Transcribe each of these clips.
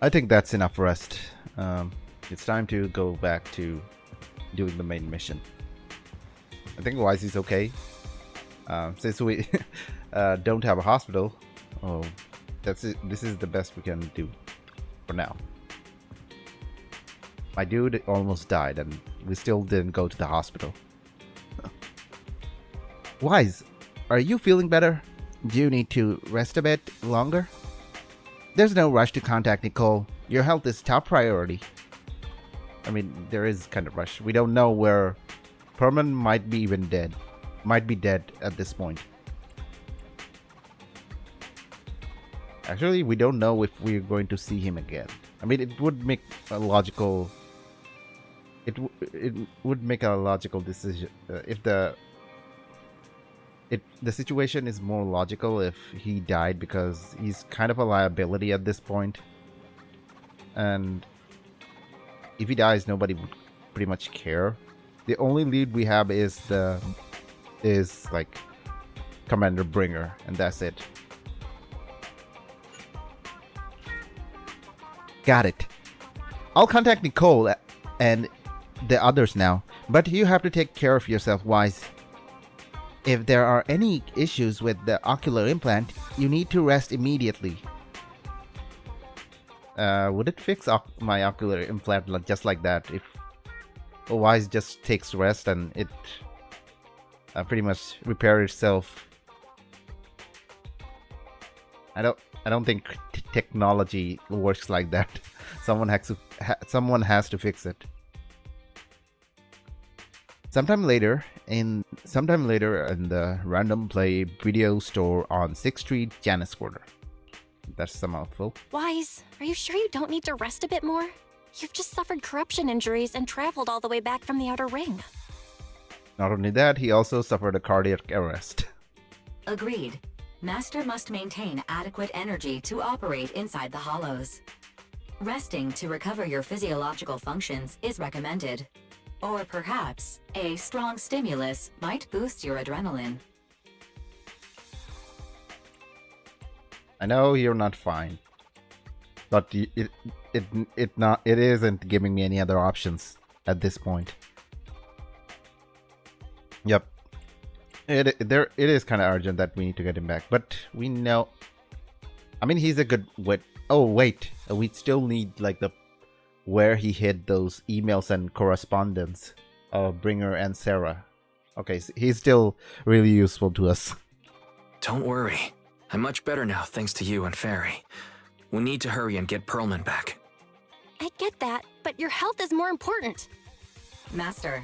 I think that's enough rest. It's time to go back to doing the main mission. I think Wise is okay. Since we don't have a hospital, oh, that's it. This is the best we can do for now. My dude almost died, and we still didn't go to the hospital. Wise, are you feeling better? Do you need to rest a bit longer? There's no rush to contact Nicole. Your health is top priority. I mean, there is kind of rush. We don't know where Perman might be even dead. Might be dead at this point. Actually, we don't know if we're going to see him again. I mean, it would make a logical... It would make a logical decision if the situation is more logical if he died, because he's kind of a liability at this point, and if he dies, nobody would pretty much care. The only lead we have is like Commander Bringer, and that's it. Got it. I'll contact Nicole and the others now, but you have to take care of yourself, Wise. If there are any issues with the ocular implant, you need to rest immediately. Would it fix my ocular implant just like that? If Wise just takes rest and it pretty much repair itself? I don't think technology works like that. Someone has to fix it. Sometime later in the random play video store on 6th Street, Janus Quarter. That's a mouthful. Wise, are you sure you don't need to rest a bit more? You've just suffered corruption injuries and traveled all the way back from the Outer Ring. Not only that, he also suffered a cardiac arrest. Agreed. Master must maintain adequate energy to operate inside the hollows. Resting to recover your physiological functions is recommended. Or perhaps, a strong stimulus might boost your adrenaline. I know you're not fine, but it isn't giving me any other options at this point. Yep, it is kind of urgent that we need to get him back, but we know. I mean, he's a good wit. Oh wait, we still need like the where he hid those emails and correspondence of Bringer and Sarah. Okay, so he's still really useful to us. Don't worry. I'm much better now thanks to you and Fairy. We need to hurry and get Perlman back. I get that, but your health is more important. Master,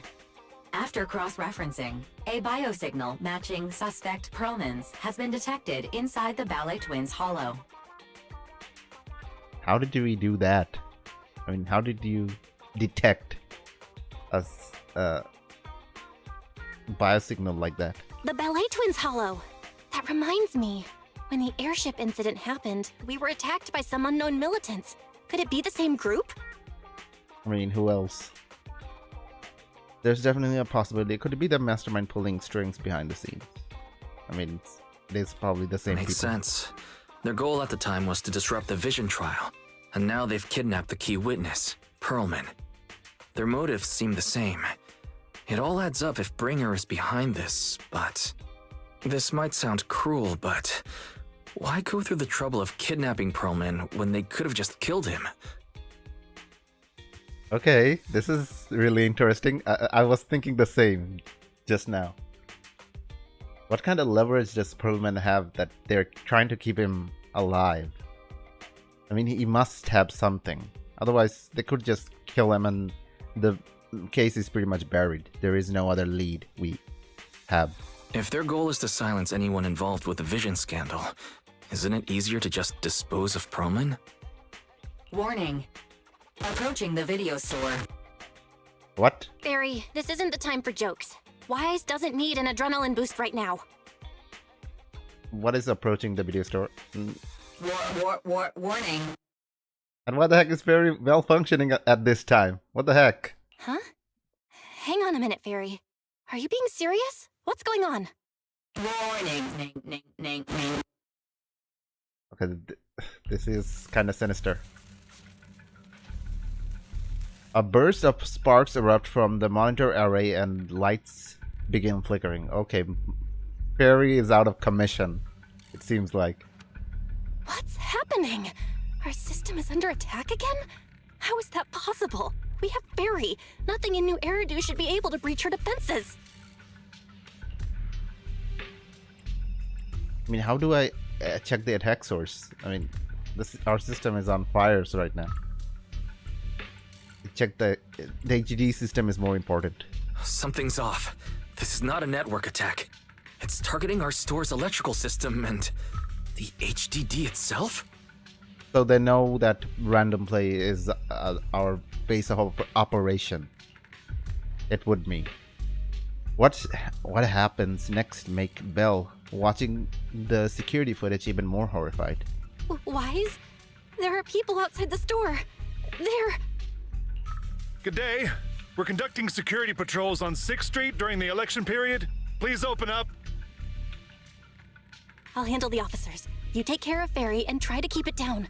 after cross-referencing, a biosignal matching suspect Perlman's has been detected inside the Ballet Twins hollow. How did we do that? I mean, how did you detect a biosignal like that? The Ballet Twins hollow. That reminds me. When the airship incident happened, we were attacked by some unknown militants. Could it be the same group? I mean, who else? There's definitely a possibility. Could it be the mastermind pulling strings behind the scenes? I mean, it's probably the same Makes people. sense. Their goal at the time was to disrupt the Vision trial, and now they've kidnapped the key witness, Perlman. Their motives seem the same. It all adds up if Bringer is behind this, but... This might sound cruel, but... Why go through the trouble of kidnapping Perlman when they could have just killed him? Okay, this is really interesting. I was thinking the same just now. What kind of leverage does Perlman have that they're trying to keep him alive? I mean, he must have something. Otherwise, they could just kill him and the case is pretty much buried. There is no other lead we have. If their goal is to silence anyone involved with the Vision scandal, isn't it easier to just dispose of Perlman? Warning. Approaching the video store. What? Barry, this isn't the time for jokes. Wise doesn't need an adrenaline boost right now. What is approaching the video store? Warning. And what the heck is very well functioning at this time? What the heck? Huh? Hang on a minute, Fairy. Are you being serious? What's going on? Warning. Okay, this is kind of sinister. A burst of sparks erupt from the monitor array and lights begin flickering. Okay, Fairy is out of commission, it seems like. What's happening? Our system is under attack again? How is that possible? We have Fairy. Nothing in New Eridu should be able to breach her defenses. I mean, how do I check the attack source? I mean, our system is on fire right now. Check the HDD system is more important. Something's off. This is not a network attack. It's targeting our store's electrical system and the HDD itself? So they know that random play is our base of operation. It would mean. What happens next make Belle, watching the security footage, even more horrified. Wise? There are people outside the store. They're... Good day. We're conducting security patrols on 6th Street during the election period. Please open up. I'll handle the officers. You take care of Fairy and try to keep it down.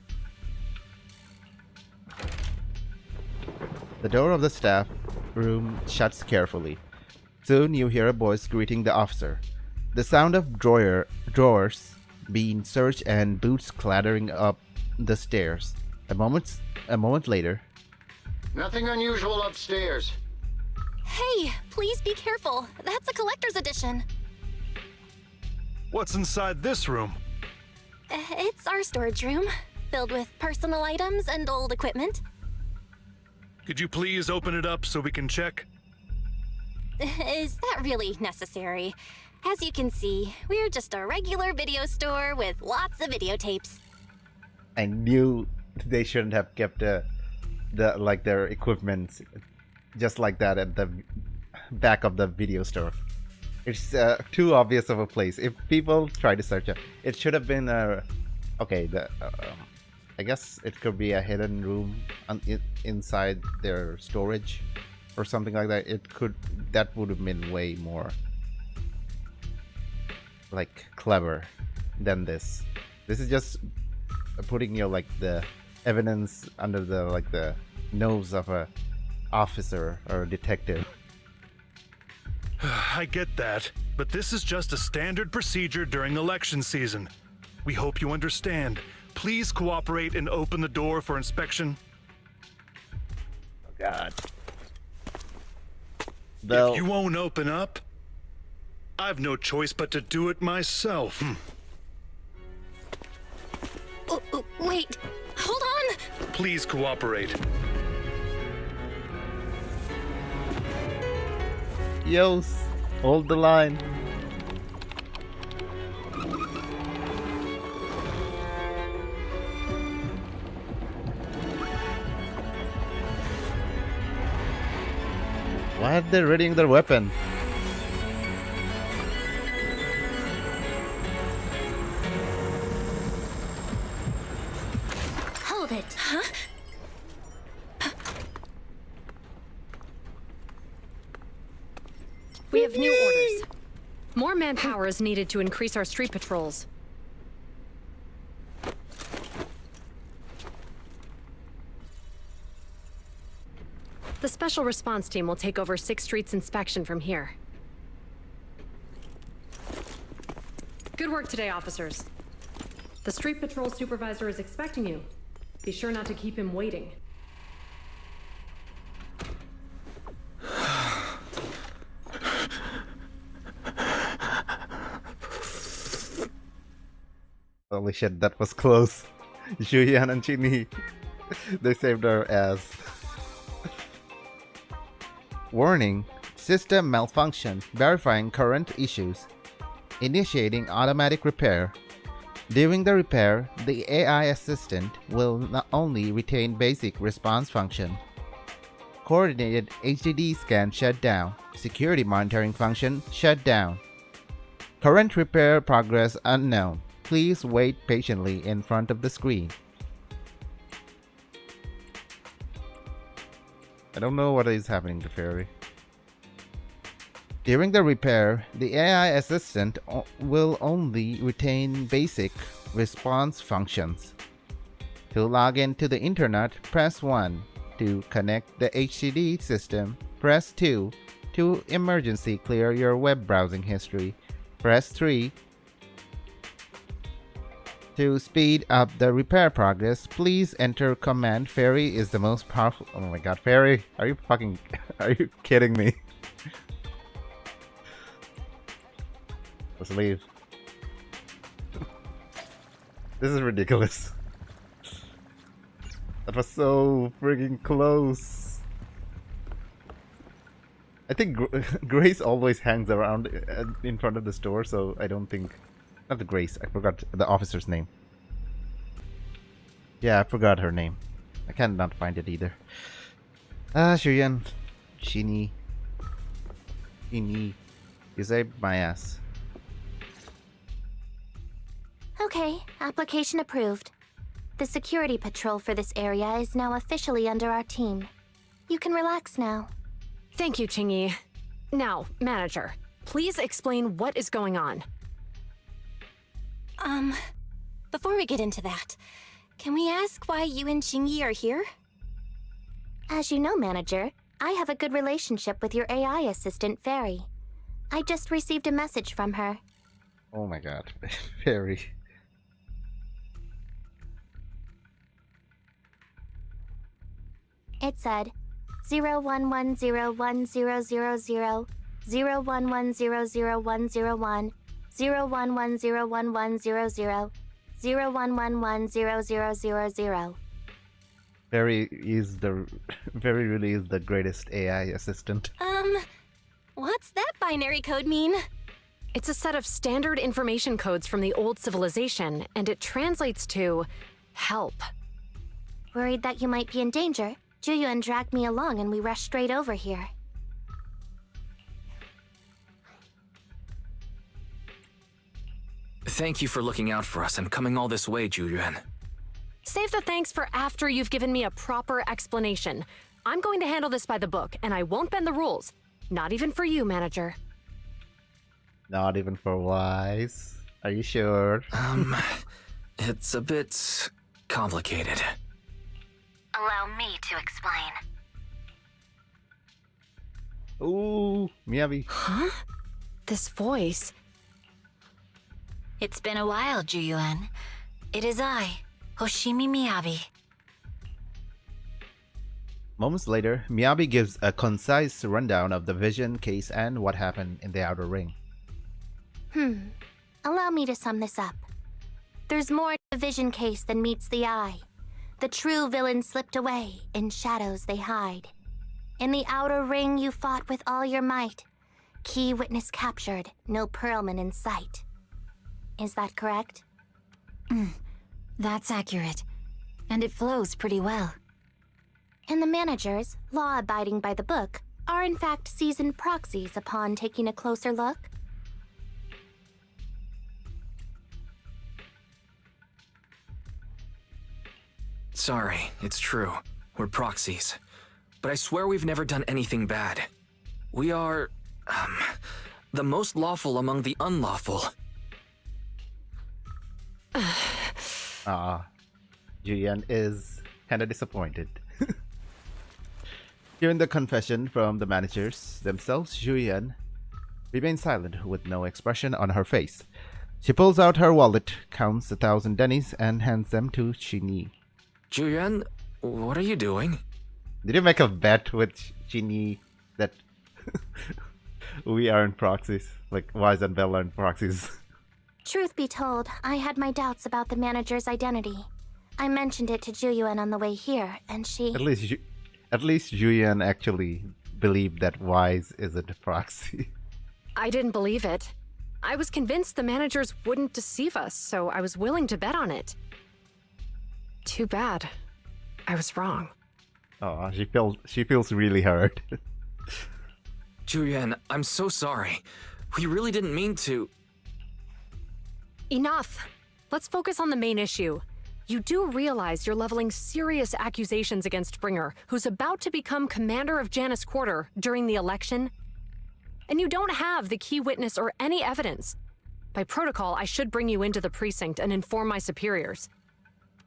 The door of the staff room shuts carefully. Soon you hear a voice greeting the officer. The sound of drawers being searched and boots clattering up the stairs. A moment later. Nothing unusual upstairs. Hey, please be careful. That's a collector's edition. What's inside this room? It's our storage room, filled with personal items and old equipment. Could you please open it up so we can check? Is that really necessary? As you can see, we're just a regular video store with lots of videotapes. I knew they shouldn't have kept their equipment just like that at the back of the video store. It's too obvious of a place. If people try to search it should have been okay. I guess it could be a hidden room inside their storage or something like that. That would have been way more like clever than this. This is just putting the evidence under the nose of a officer or a detective. I get that, but this is just a standard procedure during election season. We hope you understand. Please cooperate and open the door for inspection. Oh God. If you won't open up, I've no choice but to do it myself. Wait, hold on! Please cooperate. Yos, hold the line. Why are they readying their weapon? Hold it. Huh? We have new orders. More manpower is needed to increase our street patrols. The Special Response Team will take over 6th Street's inspection from here. Good work today, officers. The Street Patrol Supervisor is expecting you. Be sure not to keep him waiting. Holy shit, that was close. Zhu Yuan and Chini, they saved our ass. Warning, system malfunction, verifying current issues. Initiating automatic repair. During the repair, the AI assistant will not only retain basic response function. Coordinated HDD scan shut down. Security monitoring function shut down. Current repair progress unknown. Please wait patiently in front of the screen. I don't know what is happening to Fairy. During the repair, the AI assistant will only retain basic response functions. To log into the internet, press 1. to connect the HDD system. Press 2 to emergency clear your web browsing history. Press 3 to speed up the repair progress. Please enter command. Fairy is the most powerful. Oh my god, Fairy, are you kidding me? Let's leave. This is ridiculous. That was so freaking close. I think Grace always hangs around in front of the store, so I don't think... Not the Grace, I forgot the officer's name. Yeah, I forgot her name. I cannot find it either. Zhu Yuan. Shini. You saved my ass. Okay, application approved. The security patrol for this area is now officially under our team. You can relax now. Thank you, Qingyi. Now, manager, please explain what is going on. Before we get into that, can we ask why you and Qingyi are here? As you know, manager, I have a good relationship with your AI assistant, Fairy. I just received a message from her. Oh my god, Fairy. It said 011010000 011000101 011011000 0111000. Fairy really is the greatest AI assistant. What's that binary code mean? It's a set of standard information codes from the old civilization, and it translates to help. Worried that you might be in danger, Zhu Yuan dragged me along and we rushed straight over here. Thank you for looking out for us and coming all this way, Zhu Yuan. Save the thanks for after you've given me a proper explanation. I'm going to handle this by the book, and I won't bend the rules. Not even for you, manager. Not even for Wise. Are you sure? It's a bit complicated. Allow me to explain. Ooh, Miyabi. Huh? This voice... It's been a while, Zhu Yuan. It is I, Hoshimi Miyabi. Moments later, Miyabi gives a concise rundown of the vision case and what happened in the outer ring. Allow me to sum this up. There's more to the vision case than meets the eye. The true villain slipped away, in shadows they hide. In the outer ring you fought with all your might. Key witness captured, no Pearlman in sight. Is that correct? That's accurate. And it flows pretty well. And the managers, law-abiding by the book, are in fact seasoned proxies upon taking a closer look? Sorry, it's true. We're proxies. But I swear we've never done anything bad. We are, the most lawful among the unlawful. Zhu Yuan is kinda disappointed. Hearing the confession from the managers themselves, Zhu Yuan remains silent with no expression on her face. She pulls out her wallet, counts 1,000 dennies, and hands them to Qingyi. Zhu Yuan, what are you doing? Did you make a bet with Qingyi that we aren't proxies? Like Wise and Bella aren't proxies? Truth be told, I had my doubts about the manager's identity. I mentioned it to Zhu Yuan on the way here, and she... At least Zhu Yuan actually believed that Wise isn't a proxy. I didn't believe it. I was convinced the managers wouldn't deceive us, so I was willing to bet on it. Too bad. I was wrong. Oh, she feels really hurt. Zhu Yuan, I'm so sorry. We really didn't mean to... Enough! Let's focus on the main issue. You do realize you're leveling serious accusations against Bringer, who's about to become commander of Janus Quarter during the election? And you don't have the key witness or any evidence. By protocol, I should bring you into the precinct and inform my superiors.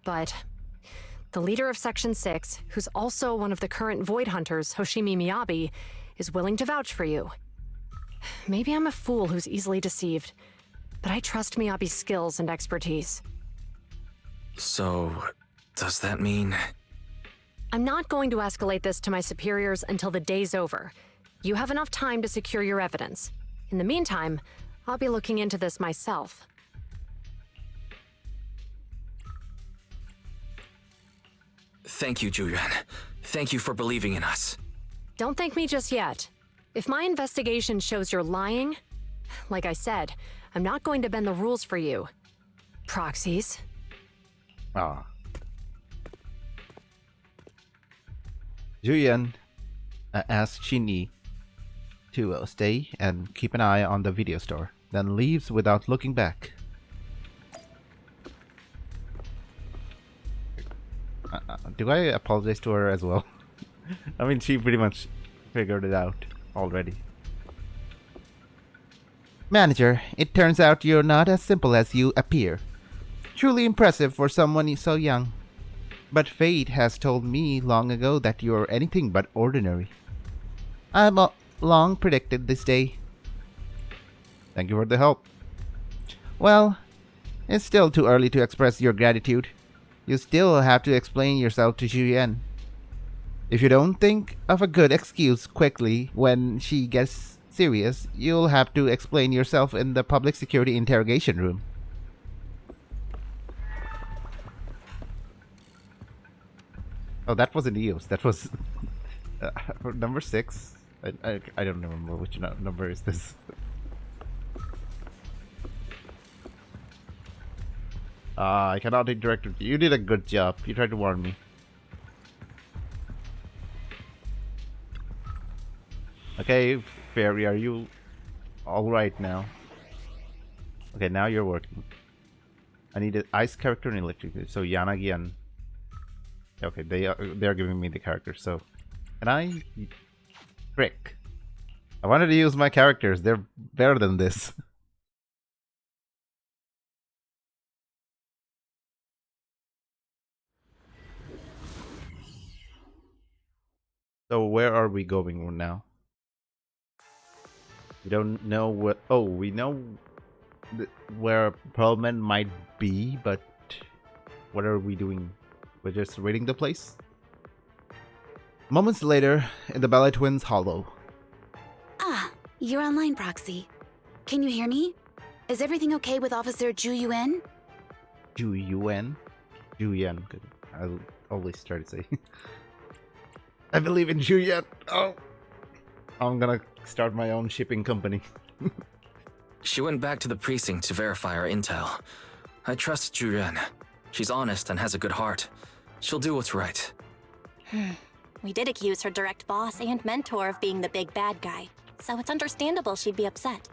But The leader of Section 6, who's also one of the current Void Hunters, Hoshimi Miyabi, is willing to vouch for you. Maybe I'm a fool who's easily deceived, but I trust Miyabi's skills and expertise. So, does that mean... I'm not going to escalate this to my superiors until the day's over. You have enough time to secure your evidence. In the meantime, I'll be looking into this myself. Thank you, Zhu Yuan. Thank you for believing in us. Don't thank me just yet. If my investigation shows you're lying, like I said, I'm not going to bend the rules for you. Proxies. Ah. Zhu Yuan asks Qin to stay and keep an eye on the video store, then leaves without looking back. Do I apologize to her as well? I mean, she pretty much figured it out already. Manager, it turns out you're not as simple as you appear. Truly impressive for someone so young. But fate has told me long ago that you're anything but ordinary. I've long predicted this day. Thank you for the help. Well, it's still too early to express your gratitude. You still have to explain yourself to Zhu Yuan. If you don't think of a good excuse quickly when she gets serious, you'll have to explain yourself in the public security interrogation room. Oh, that wasn't EOS. That was number 6. I don't remember which number is this. I cannot interact with you. You did a good job. You tried to warn me. Okay, Fairy, are you alright now? Okay, now you're working. I need an ice character and electric. So Yanagi and... Okay, they're giving me the characters, so... Can I... Frick. I wanted to use my characters. They're better than this. So where are we going now? We don't know what... Oh, we know where Pearlman might be, but what are we doing? We're just raiding the place? Moments later, in the Ballet Twins Hollow. Ah, you're online, Proxy. Can you hear me? Is everything okay with Officer Zhu Yuan? Zhu Yuan? Zhu Yuan. I'll always try to say. I believe in Zhu Yuan. Oh, I'm gonna start my own shipping company. She went back to the precinct to verify our intel. I trust Zhu Yuan. She's honest and has a good heart. She'll do what's right. We did accuse her direct boss and mentor of being the big bad guy, so it's understandable she'd be upset.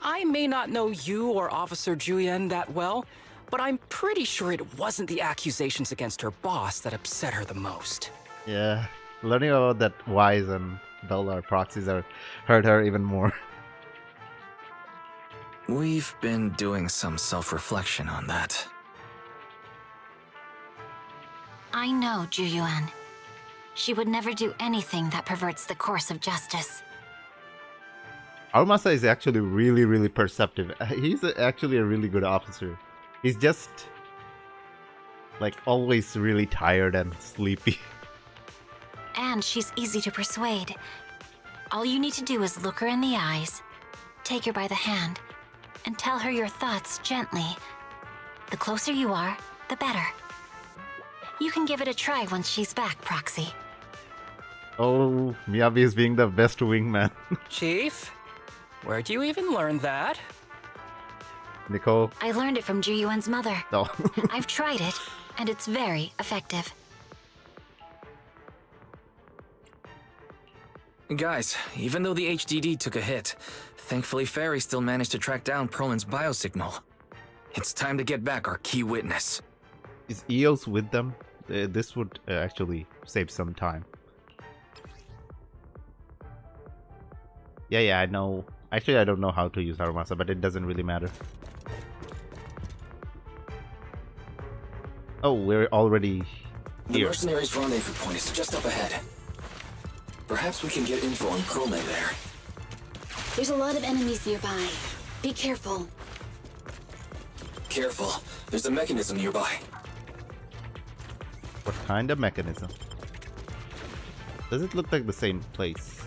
I may not know you or Officer Zhu Yuan that well, but I'm pretty sure it wasn't the accusations against her boss that upset her the most. Yeah, learning about that Wise and Bella proxies hurt her even more. We've been doing some self-reflection on that. I know Zhu Yuan. She would never do anything that perverts the course of justice. Arumasa is actually really, really perceptive. He's actually a really good officer. He's just like always really tired and sleepy. And she's easy to persuade. All you need to do is look her in the eyes, take her by the hand, and tell her your thoughts gently. The closer you are, the better. You can give it a try once she's back, Proxy. Oh, Miyabi is being the best wingman. Chief, where'd you even learn that? Nicole. I learned it from Zhu Yuan's mother. No. I've tried it, and it's very effective. Guys, even though the HDD took a hit, thankfully Fairy still managed to track down Perlin's biosignal. It's time to get back our key witness. Is EOS with them? This would actually save some time. Yeah, I know. Actually, I don't know how to use Arumasa, but it doesn't really matter. Oh, we're already The here. mercenaries' rendezvous point is just up ahead. Perhaps we can get info on Pearlman there. There's a lot of enemies nearby. Be careful. Careful, there's a mechanism nearby. What kind of mechanism? Does it look like the same place?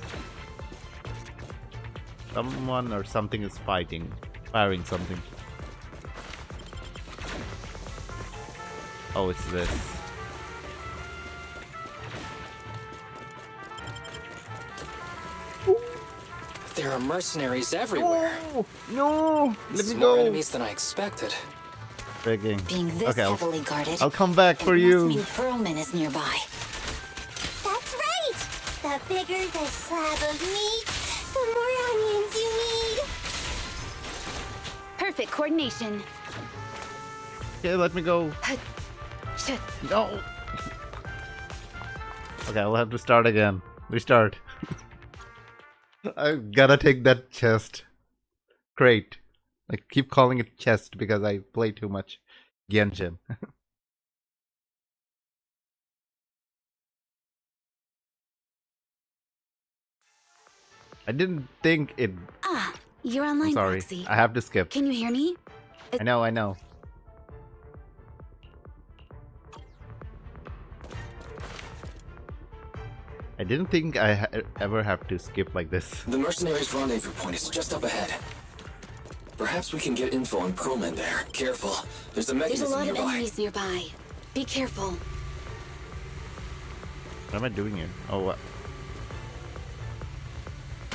Someone or something is firing something. Oh, it's this. There are mercenaries everywhere. No! Let This me is more go! enemies than I expected. Begging. Being this Okay, heavily guarded, I'll come back for it you. must mean Pearlman is nearby. That's right! The bigger the slab of meat, the more onions you need. Perfect coordination. Okay, let me go. No! Okay, I'll have to start again. Restart. I gotta take that chest. Crate. I keep calling it chest because I play too much Genshin. I didn't think it. Ah, you're I'm online, sorry. Proxy. I have to skip. Can you hear me? I know. I didn't think I ever have to skip like this. The mercenaries' rendezvous point is just up ahead. Perhaps we can get info on Pearlman there. Careful, there's a There's a mechanism lot of nearby. enemies nearby. Be careful. What am I doing here? Oh, what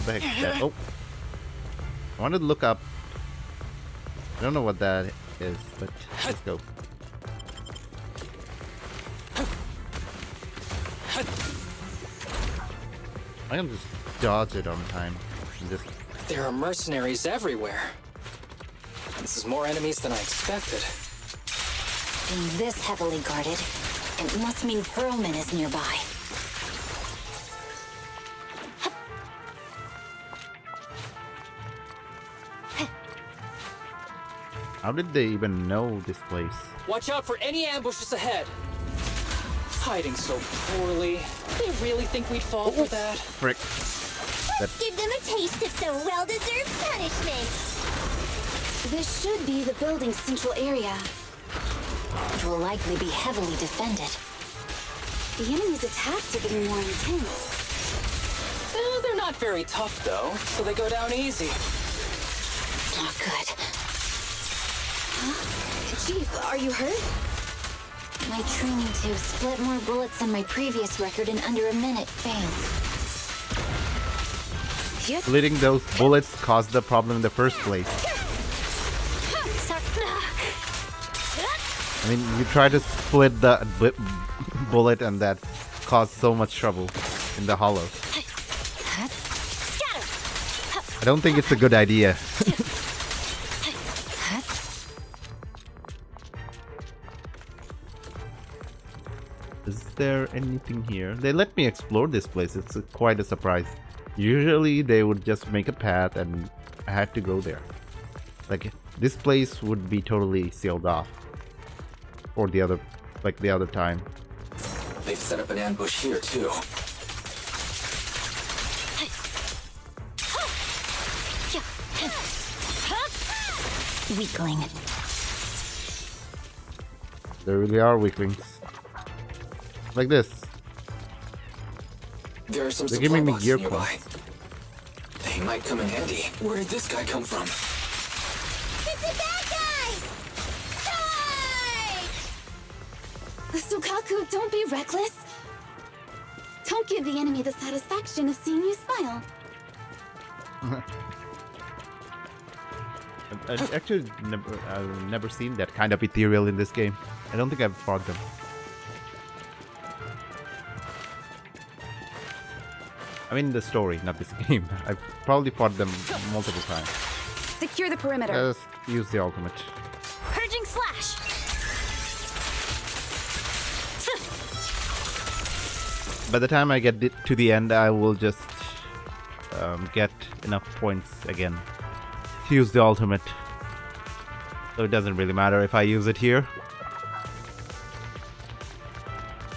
the heck is that? Oh, I wanted to look up. I don't know what that is, but let's go. I can just dodge it on time. And just There are mercenaries everywhere. This is more enemies than I expected. Being this heavily guarded, it must mean Pearlman is nearby. how did they even know this place? Watch out for any ambushes ahead. Hiding so poorly. They really think we'd fall for that? Frick. Let's give them a taste of some well-deserved punishment. This should be the building's central area. It will likely be heavily defended. The enemy's attacks are getting more intense. They're not very tough, though, so they go down easy. Not good. Chief, are you hurt? My training to split more bullets than my previous record in under a minute failed. Splitting those bullets caused the problem in the first place. I mean, you try to split the bullet and that caused so much trouble in the hollows. I don't think it's a good idea. Is there anything here? They let me explore this place. It's quite a surprise. Usually they would just make a path and I had to go there. Like, this place would be totally sealed off. Or the other, like the other time. They've set up an ambush here, too. Weakling. There really are weaklings. Like this. There are some They're supply giving me boxes gear nearby. points. They might come in handy. Where did this guy come from? It's a bad guy! Die! Sukaku, don't be reckless. Don't give the enemy the satisfaction of seeing you smile. I've actually I've never seen that kind of ethereal in this game. I don't think I've fought them. I mean the story, not this game. I've probably fought them multiple times. Secure the perimeter. Let's use the ultimate. Purging slash! By the time I get to the end, I will just get enough points again to use the ultimate. So it doesn't really matter if I use it here.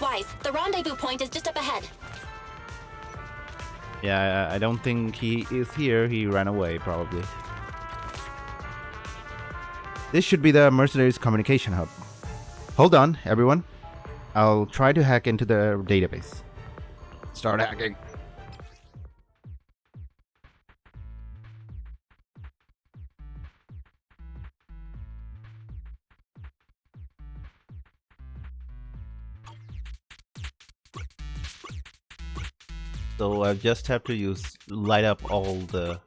Wise, the rendezvous point is just up ahead. Yeah, I don't think he is here. He ran away, probably. This should be the mercenaries' communication hub. Hold on, everyone. I'll try to hack into the database. Start hacking. So I just have to light up all the...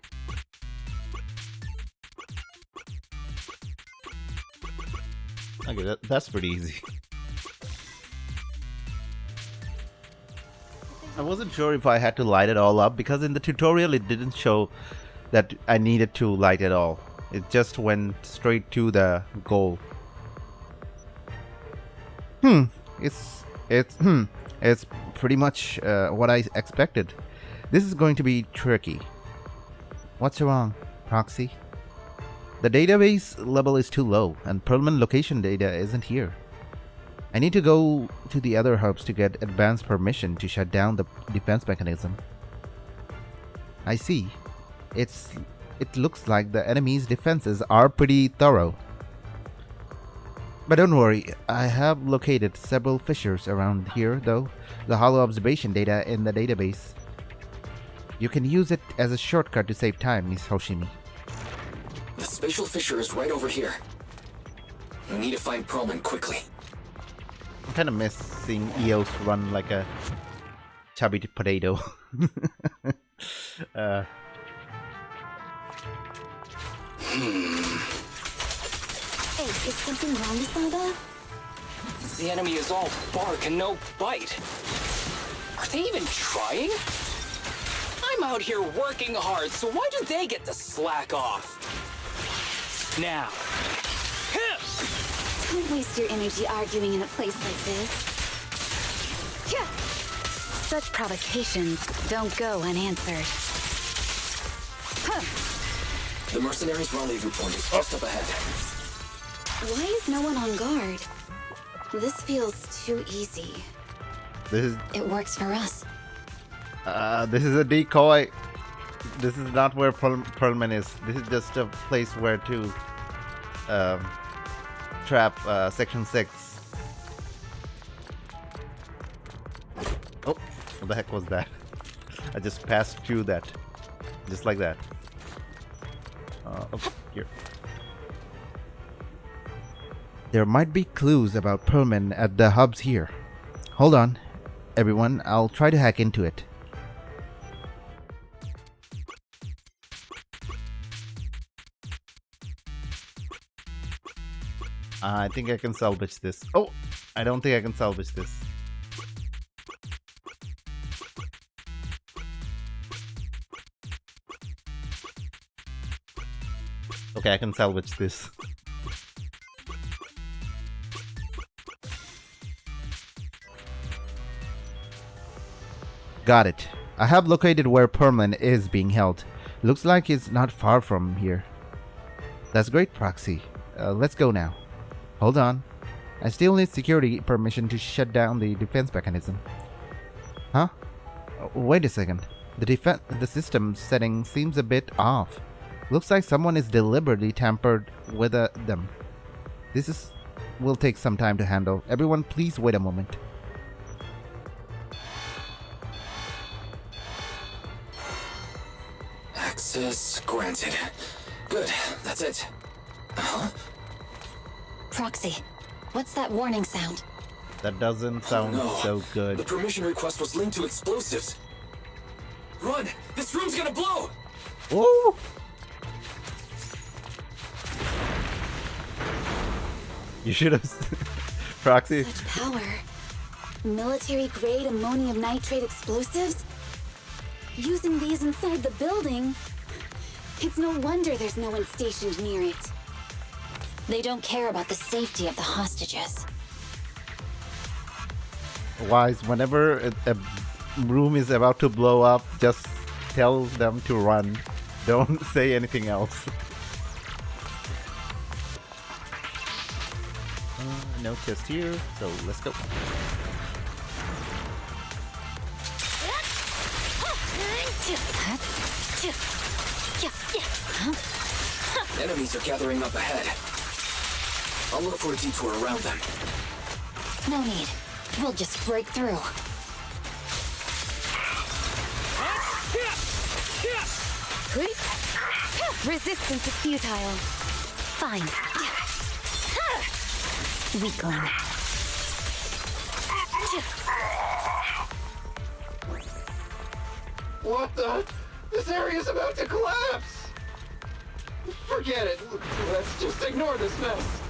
Okay, that's pretty easy. I wasn't sure if I had to light it all up because in the tutorial it didn't show that I needed to light it all. It just went straight to the goal. It's pretty much what I expected. This is going to be tricky. What's wrong, Proxy? The database level is too low, and Perlman location data isn't here. I need to go to the other hubs to get advance permission to shut down the defense mechanism. I see. It looks like the enemy's defenses are pretty thorough. But don't worry, I have located several fissures around here, though, the hollow observation data in the database. You can use it as a shortcut to save time, Miss Hoshimi. The spatial fissure is right over here. We need to find Perlman quickly. I'm kind of missing Eos run like a chubby potato. Hey, is something wrong, Isada? The enemy is all bark and no bite. Are they even trying? I'm out here working hard, so why do they get to slack off? Now. Don't waste your energy arguing in a place like this. Such provocations don't go unanswered. The mercenaries' rendezvous point is just up ahead. Why is no one on guard? This feels too easy. It works for us. This is a decoy. This is not where Perlman is. This is just a place where to trap Section 6. Oh, what the heck was that? I just passed through that. Just like that. Oh, here. There might be clues about Perlman at the hubs here. Hold on, everyone. I'll try to hack into it. I think I can salvage this. Oh, I don't think I can salvage this. Okay, I can salvage this. Got it. I have located where Perlman is being held. Looks like it's not far from here. That's great, Proxy. Let's go now. Hold on. I still need security permission to shut down the defense mechanism. Huh? Wait a second. The system setting seems a bit off. Looks like someone is deliberately tampered with them. Will take some time to handle. Everyone, please wait a moment. Access granted. Good, that's it. Huh? Proxy, what's that warning sound? That doesn't sound so good. The permission request was linked to explosives. Run! This room's gonna blow! Oh! You should have... Proxy. Such power. Military-grade ammonium nitrate explosives? Using these inside the building? It's no wonder there's no one stationed near it. They don't care about the safety of the hostages. Wise, whenever a room is about to blow up, just tell them to run. Don't say anything else. No chest here, so let's go. Enemies are gathering up ahead. I'll look for a detour around them. No need. We'll just break through. Resistance is futile. Fine. Weakling. What the? This area's about to collapse! Forget it. Let's just ignore this mess.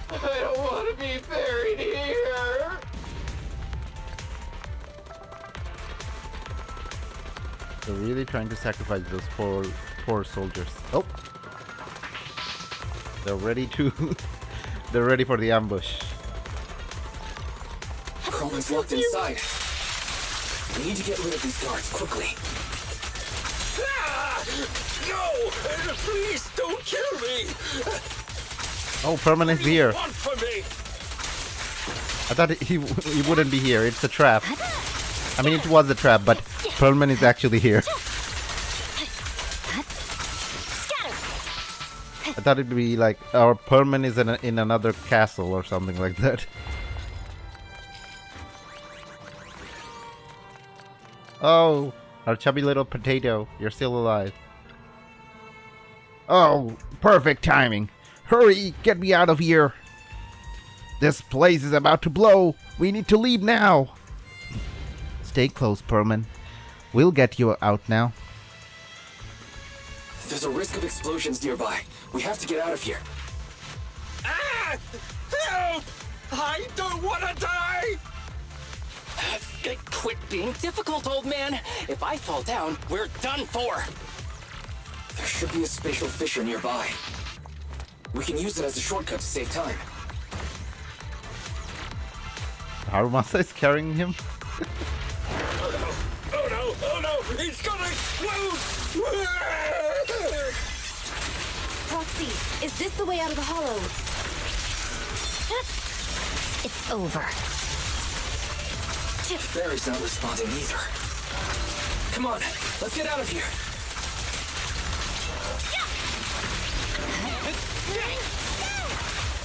I don't want to be buried here! They're really trying to sacrifice those poor soldiers. Oh! They're ready to... They're ready for the ambush. Perlman's locked inside. We need to get rid of these guards quickly. No! Please don't kill me! Oh, Perlman is here. What for me? I thought he wouldn't be here. It's a trap. I mean, it was a trap, but Perlman is actually here. I thought it'd be like our Perlman is in another castle or something like that. Oh, our chubby little potato, you're still alive. Oh, perfect timing. Hurry, get me out of here. This place is about to blow. We need to leave now. Stay close, Perlman. We'll get you out now. There's a risk of explosions nearby. We have to get out of here. Ah! Help! I don't want to die! Quit being difficult, old man. If I fall down, we're done for. There should be a spatial fissure nearby. We can use it as a shortcut to save time. Harumasa is carrying him? Oh no! Oh no! Oh no! It's gonna explode! Proxy, is this the way out of the hollow? It's over. Fairy's not responding either. Come on, let's get out of here.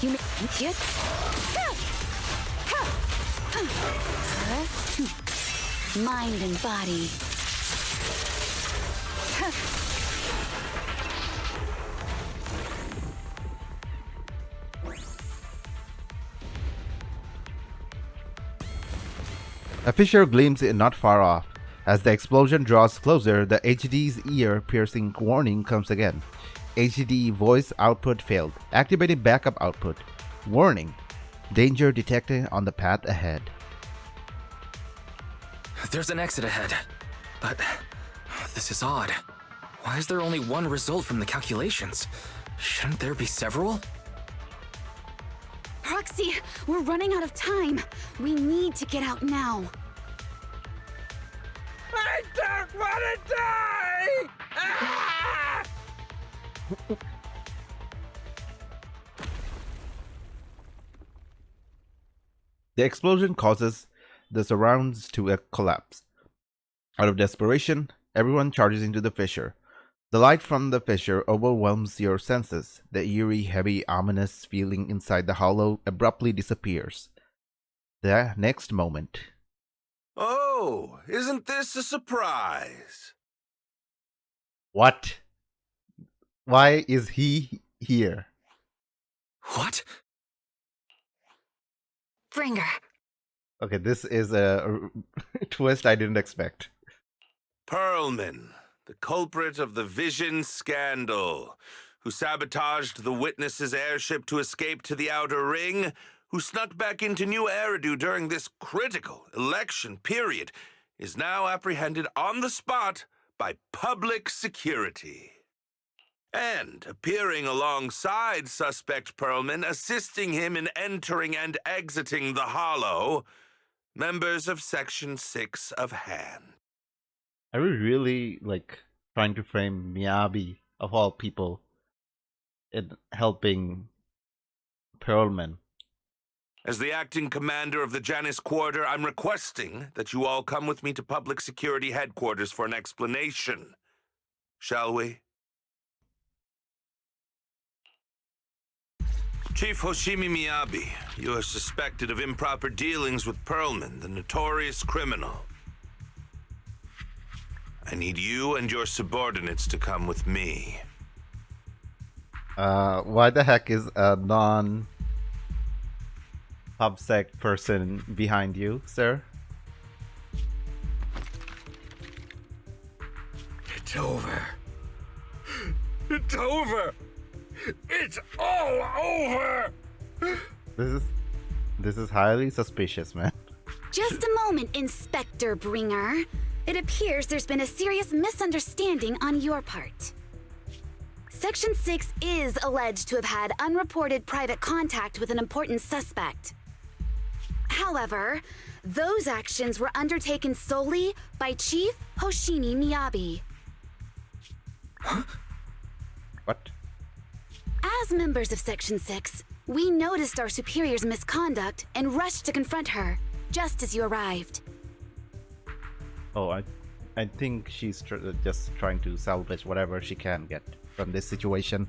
You get mind and body. A fissure gleams not far off. As the explosion draws closer, the HD's ear-piercing warning comes again. HD voice output failed. Activating backup output. Warning. Danger detected on the path ahead. There's an exit ahead. But this is odd. Why is there only one result from the calculations? Shouldn't there be several? Proxy, we're running out of time. We need to get out now. I don't want to die! Ah! The explosion causes the surrounds to collapse. Out of desperation, everyone charges into the fissure. The light from the fissure overwhelms your senses. The eerie, heavy, ominous feeling inside the hollow abruptly disappears. The next moment... Oh, isn't this a surprise? What? Why is he here? What? Bringer. Okay, this is a twist I didn't expect. Perlman, the culprit of the Vision scandal, who sabotaged the Witness's airship to escape to the Outer Ring, who snuck back into New Eridu during this critical election period, is now apprehended on the spot by public security. And appearing alongside suspect Perlman, assisting him in entering and exiting the Hollow, members of Section 6 of Han. Are we really, like, trying to frame Miyabi, of all people, in helping Perlman? As the acting commander of the Janus Quarter, I'm requesting that you all come with me to Public Security Headquarters for an explanation. Shall we? Chief Hoshimi Miyabi, you are suspected of improper dealings with Pearlman, the notorious criminal. I need you and your subordinates to come with me. Why the heck is a non-PubSec person behind you, sir? It's over. It's over. It's all over. This is highly suspicious, man. Just a moment, Inspector Bringer. It appears there's been a serious misunderstanding on your part. Section 6 is alleged to have had unreported private contact with an important suspect. However, those actions were undertaken solely by Chief Hoshimi Miyabi. Huh? What? As members of Section 6, we noticed our superior's misconduct and rushed to confront her, just as you arrived. Oh, I think she's just trying to salvage whatever she can get from this situation.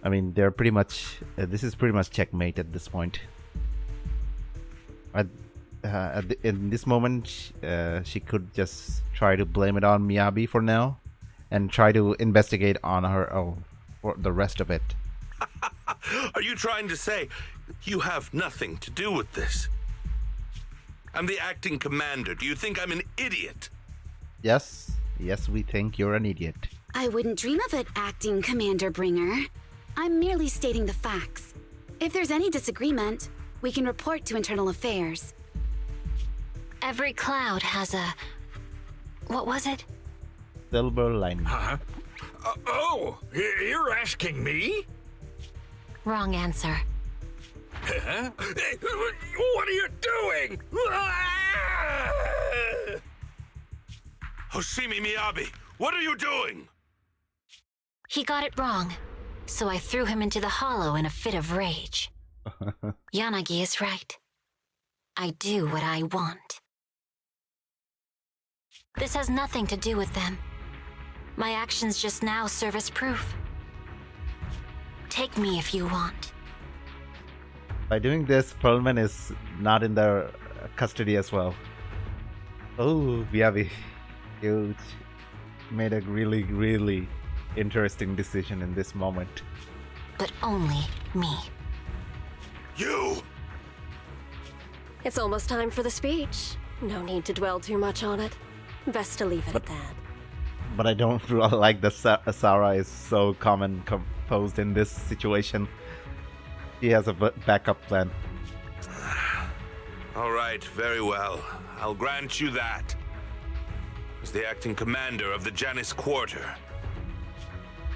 I mean, they're pretty much... this is pretty much checkmate at this point. In this moment, she could just try to blame it on Miyabi for now, and try to investigate on her own for the rest of it. Are you trying to say you have nothing to do with this? I'm the acting commander. Do you think I'm an idiot? Yes, we think you're an idiot. I wouldn't dream of it, Acting Commander Bringer. I'm merely stating the facts. If there's any disagreement, we can report to Internal Affairs. Every cloud has a... what was it? Silver lining. Huh? Oh, you're asking me? Wrong answer. Huh? What are you doing? Hoshimi Miyabi, what are you doing? He got it wrong, so I threw him into the hollow in a fit of rage. Yanagi is right. I do what I want. This has nothing to do with them. My actions just now serve as proof. Take me if you want. By doing this, Pearlman is not in their custody as well. Oh, Miyabi, you made a really, really interesting decision in this moment. But only me. You! It's almost time for the speech. No need to dwell too much on it. Best to leave it at that. But I don't really like that Sarah is so calm and composed in this situation. She has a backup plan. All right, very well. I'll grant you that. As the acting commander of the Janus Quarter,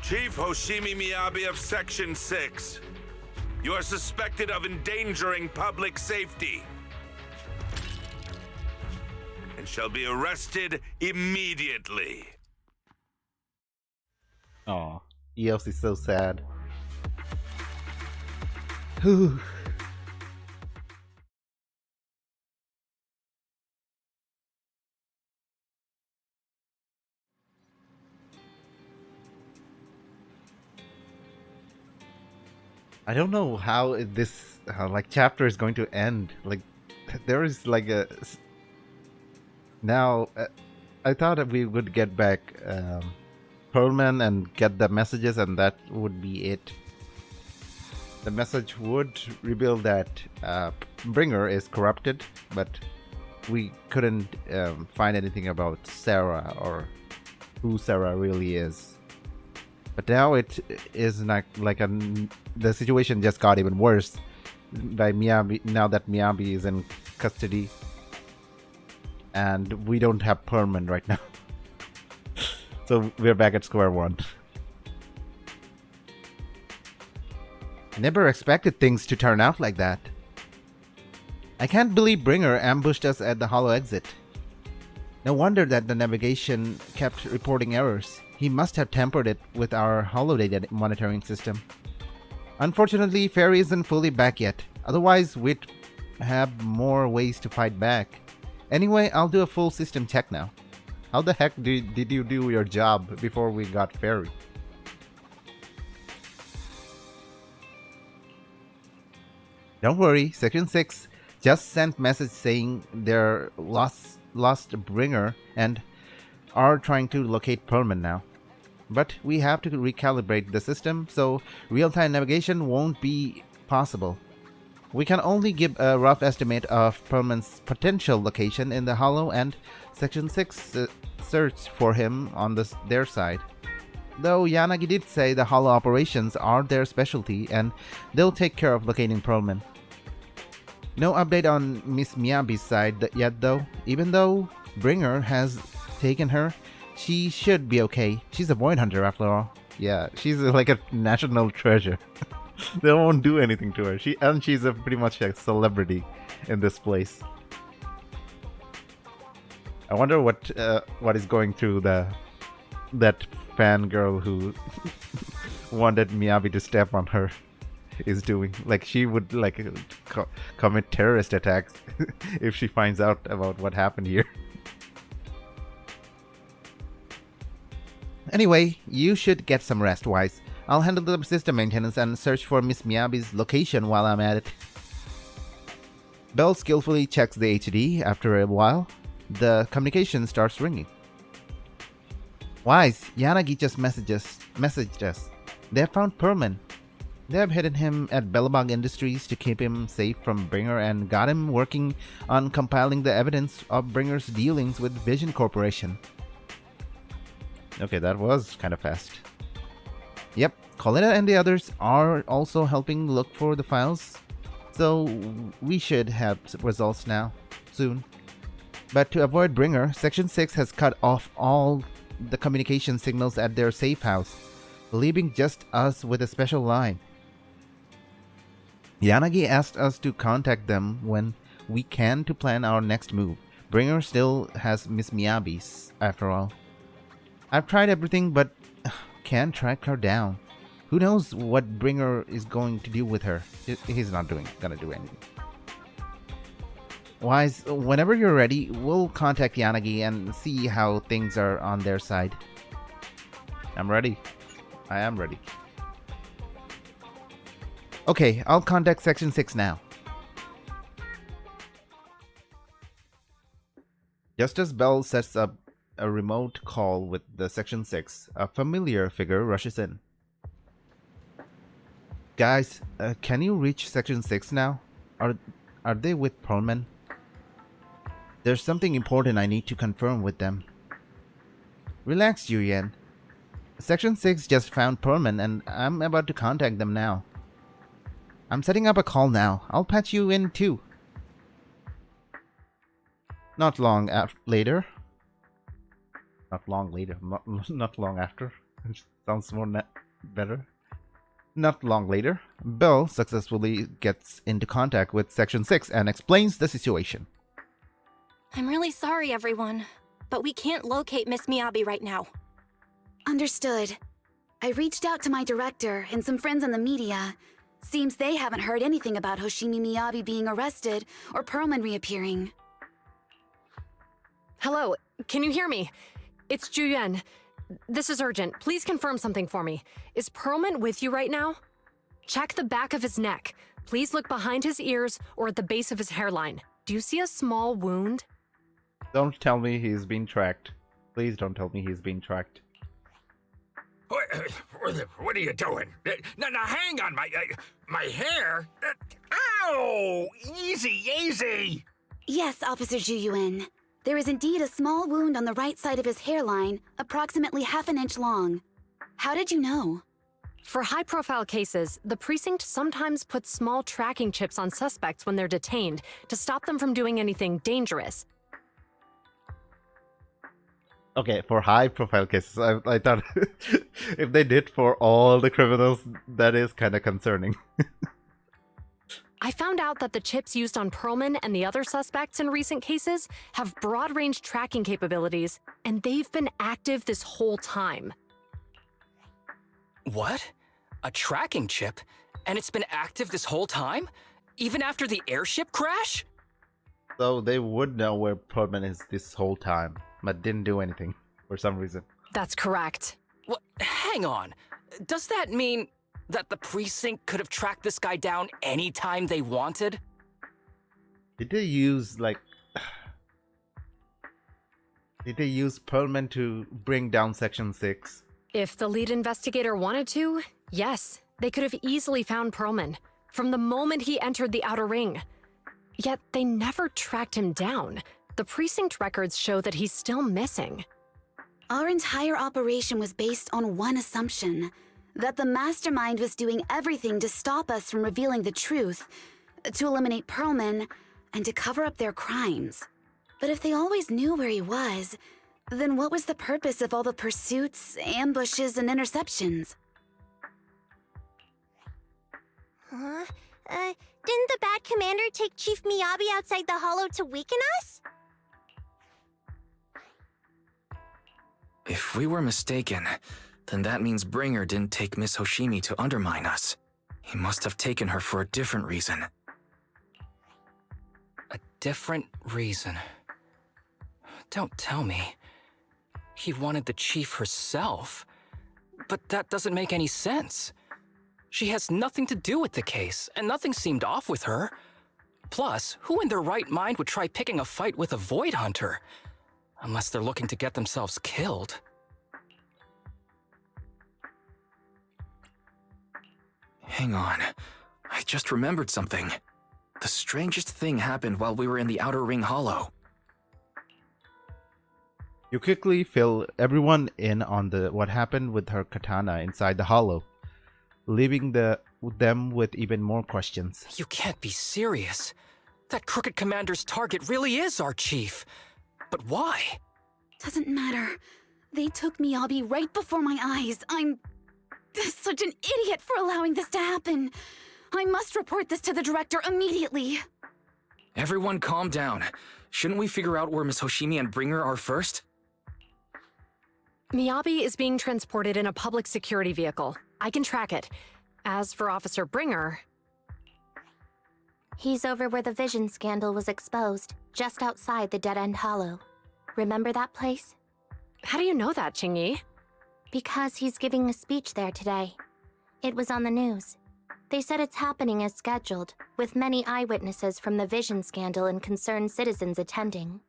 Chief Hoshimi Miyabi of Section 6, you are suspected of endangering public safety and shall be arrested immediately. Aw, EOS is so sad. Whew. I don't know how this chapter is going to end. Like, there is like a... Now, I thought that we would get back Pearlman and get the messages, and that would be it. The message would reveal that Bringer is corrupted, but we couldn't find anything about Sarah or who Sarah really is. But now it is the situation just got even worse by Miyabi, now that Miyabi is in custody, and we don't have Pearlman right now. So we're back at square one. I never expected things to turn out like that. I can't believe Bringer ambushed us at the hollow exit. No wonder that the navigation kept reporting errors. He must have tampered it with our holoday monitoring system. Unfortunately, Fairy isn't fully back yet. Otherwise, we'd have more ways to fight back. Anyway, I'll do a full system check now. How the heck did you do your job before we got Fairy? Don't worry, Section 6 just sent message saying they're lost Bringer and are trying to locate Pearlman now. But we have to recalibrate the system, so real-time navigation won't be possible. We can only give a rough estimate of Pearlman's potential location in the Hollow, and Section 6 search for him on their side. Though Yanagi did say the Hollow operations are their specialty, and they'll take care of locating Pearlman. No update on Miss Miyabi's side yet though. Even though Bringer has taken her, she should be okay. She's a void hunter after all. Yeah, she's like a national treasure. They won't do anything to her. She's pretty much a celebrity in this place. I wonder what is going through that fangirl who wanted Miyabi to step on her is doing. Like, she would like commit terrorist attacks if she finds out about what happened here. Anyway, you should get some rest, Wise. I'll handle the system maintenance and search for Miss Miyabi's location while I'm at it. Bell skillfully checks the HD. After a while, the communication starts ringing. Wise, Yanagi just messaged us. They have found Pearlman. They have hidden him at Bellabog Industries to keep him safe from Bringer and got him working on compiling the evidence of Bringer's dealings with Vision Corporation. Okay, that was kind of fast. Yep, Coletta and the others are also helping look for the files, so we should have results now, soon. But to avoid Bringer, Section 6 has cut off all the communication signals at their safe house, leaving just us with a special line. Yanagi asked us to contact them when we can to plan our next move. Bringer still has Miss Miyabi's, after all. I've tried everything, but can't track her down. Who knows what Bringer is going to do with her? He's not gonna do anything. Wise, whenever you're ready, we'll contact Yanagi and see how things are on their side. I'm ready. I am ready. Okay, I'll contact Section 6 now. Just as Bell sets up a remote call with the Section 6, a familiar figure rushes in. Guys, can you reach Section 6 now? Are they with Pearlman? There's something important I need to confirm with them. Relax, Zhu Yuan. Section 6 just found Pearlman and I'm about to contact them now. I'm setting up a call now. I'll patch you in too. Not long later. Not long later. Not long after. Sounds more better. Not long later, Bell successfully gets into contact with Section 6 and explains the situation. I'm really sorry, everyone, but we can't locate Miss Miyabi right now. Understood. I reached out to my director and some friends in the media. Seems they haven't heard anything about Hoshimi Miyabi being arrested or Pearlman reappearing. Hello, can you hear me? It's Zhu Yuan. This is urgent. Please confirm something for me. Is Pearlman with you right now? Check the back of his neck. Please look behind his ears or at the base of his hairline. Do you see a small wound? Don't tell me he's being tracked. Please don't tell me he's being tracked. What are you doing? Now hang on, my hair. Ow! Easy, easy. Yes, Officer Zhu Yuan. There is indeed a small wound on the right side of his hairline, approximately ½ an inch long. How did you know? For high-profile cases, the precinct sometimes puts small tracking chips on suspects when they're detained to stop them from doing anything dangerous. Okay, for high-profile cases, I thought if they did for all the criminals, that is kind of concerning. I found out that the chips used on Pearlman and the other suspects in recent cases have broad-range tracking capabilities, and they've been active this whole time. What? A tracking chip? And it's been active this whole time? Even after the airship crash? So they would know where Perlman is this whole time, but didn't do anything for some reason. That's correct. What? Hang on. Does that mean that the precinct could have tracked this guy down anytime they wanted? Did they use Did they use Perlman to bring down Section 6? If the lead investigator wanted to, yes, they could have easily found Perlman from the moment he entered the outer ring. Yet they never tracked him down. The precinct records show that he's still missing. Our entire operation was based on one assumption, that the mastermind was doing everything to stop us from revealing the truth, to eliminate Perlman, and to cover up their crimes. But if they always knew where he was, then what was the purpose of all the pursuits, ambushes, and interceptions? Huh? Didn't the bad commander take Chief Miyabi outside the hollow to weaken us? If we were mistaken, then that means Bringer didn't take Miss Hoshimi to undermine us. He must have taken her for a different reason. A different reason? Don't tell me. He wanted the chief herself. But that doesn't make any sense. She has nothing to do with the case, and nothing seemed off with her. Plus, who in their right mind would try picking a fight with a Void Hunter? Unless they're looking to get themselves killed. Hang on. I just remembered something. The strangest thing happened while we were in the Outer Ring Hollow. You quickly fill everyone in on what happened with her katana inside the hollow, leaving them with even more questions. You can't be serious. That crooked commander's target really is our chief. But why? Doesn't matter. They took Miyabi right before my eyes. I'm such an idiot for allowing this to happen. I must report this to the director immediately. Everyone calm down. Shouldn't we figure out where Miss Hoshimi and Bringer are first? Miyabi is being transported in a public security vehicle. I can track it. As for Officer Bringer... He's over where the vision scandal was exposed, just outside the Dead-End Hollow. Remember that place? How do you know that, Qingyi? Because he's giving a speech there today. It was on the news. They said it's happening as scheduled, with many eyewitnesses from the vision scandal and concerned citizens attending.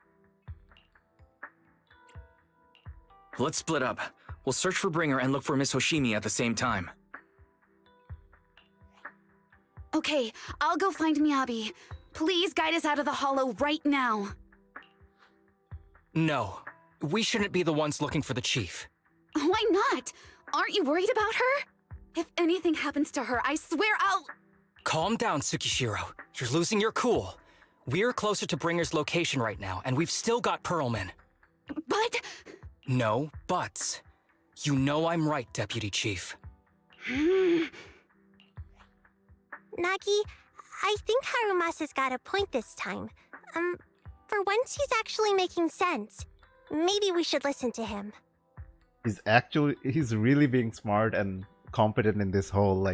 Let's split up. We'll search for Bringer and look for Miss Hoshimi at the same time. Okay, I'll go find Miyabi. Please guide us out of the hollow right now. No. We shouldn't be the ones looking for the chief. Why not? Aren't you worried about her? If anything happens to her, I swear I'll... Calm down, Tsukishiro. You're losing your cool. We're closer to Bringer's location right now, and we've still got Perlman. But... No buts. You know I'm right, Deputy Chief. Nagi, I think Harumasa's got a point this time. For once he's actually making sense. Maybe we should listen to him. He's really being smart and competent in this whole,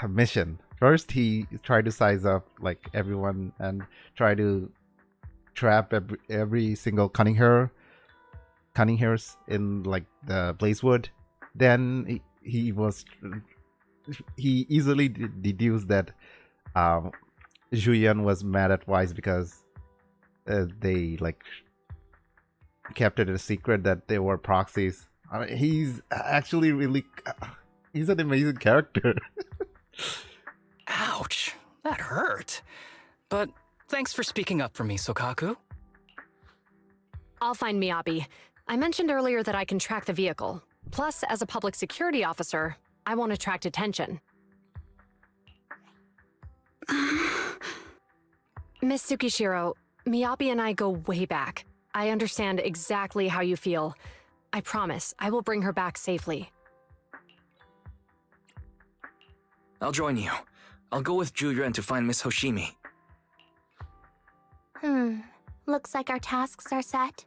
mission. First, he tried to size up, everyone and try to trap every single cunning hairs in, the Blazewood. Then he easily deduced that Zhu Yuan was mad at Wise because they kept it a secret that they were proxies. I mean, he's actually he's an amazing character. Ouch, that hurt. But thanks for speaking up for me, Sokaku. I'll find Miyabi. I mentioned earlier that I can track the vehicle. Plus, as a public security officer, I won't attract attention. Miss Tsukishiro, Miyabi and I go way back. I understand exactly how you feel. I promise, I will bring her back safely. I'll join you. I'll go with Zhu Yuan to find Miss Hoshimi. Looks like our tasks are set.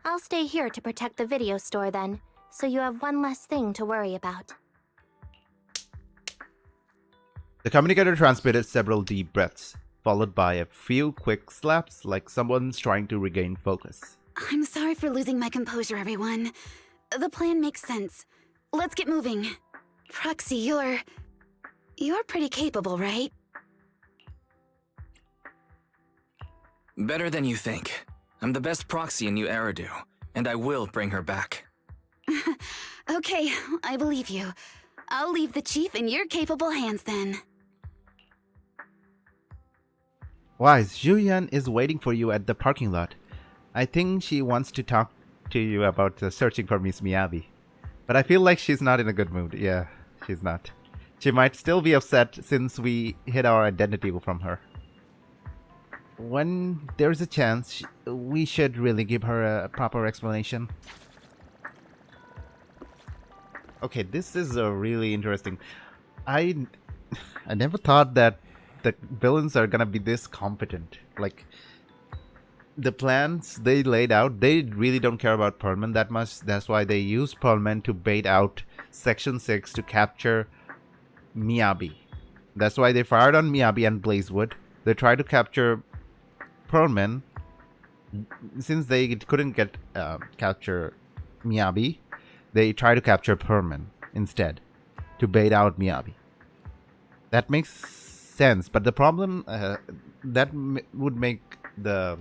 I'll stay here to protect the video store then, so you have one less thing to worry about. The communicator transmitted several deep breaths, followed by a few quick slaps like someone's trying to regain focus. I'm sorry for losing my composure, everyone. The plan makes sense. Let's get moving. Proxy, you're pretty capable, right? Better than you think. I'm the best proxy in New Eridu, and I will bring her back. Okay, I believe you. I'll leave the chief in your capable hands then. Wise, Zhu Yuan is waiting for you at the parking lot. I think she wants to talk to you about searching for Miss Miyabi. But I feel like she's not in a good mood. Yeah, she's not. She might still be upset since we hid our identity from her. When there's a chance, we should really give her a proper explanation. Okay, this is a really interesting. I never thought that the villains are gonna be this competent. Like, the plans they laid out, they really don't care about Pearlman that much. That's why they use Pearlman to bait out Section 6 to capture Miyabi. That's why they fired on Miyabi and Blazewood. They tried to capture Pearlman. Since they couldn't get capture Miyabi, they try to capture Pearlman instead to bait out Miyabi. That makes sense, but the problem that would make the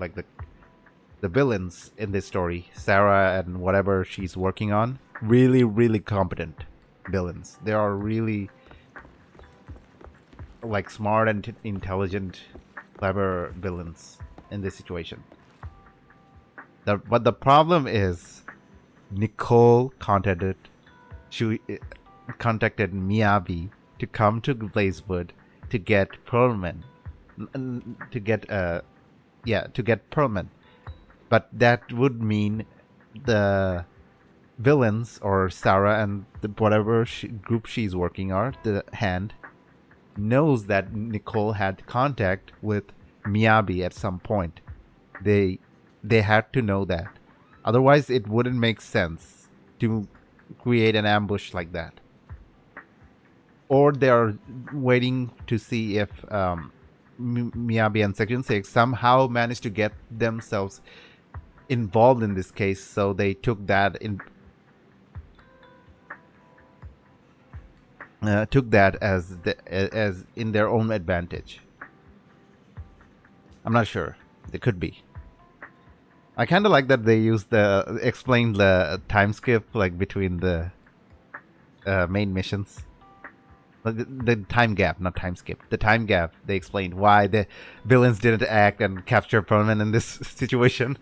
villains in this story, Sarah and whatever she's working on, really, really competent villains. They are really like smart and intelligent, clever villains in this situation. But the problem is, Nicole contacted Miyabi to come to Blazewood to get Pearlman, to get Pearlman. But that would mean the villains, or Sarah and whatever group she's working on, the Hand, knows that Nicole had contact with Miyabi at some point. They had to know that. Otherwise, it wouldn't make sense to create an ambush like that. Or they're waiting to see if Miyabi and Section 6 somehow managed to get themselves involved in this case, so they took that as in their own advantage. I'm not sure. It could be. I kind of like that they explained the time skip like between the main missions. The time gap, not time skip. The time gap. They explained why the villains didn't act and capture Pearlman in this situation.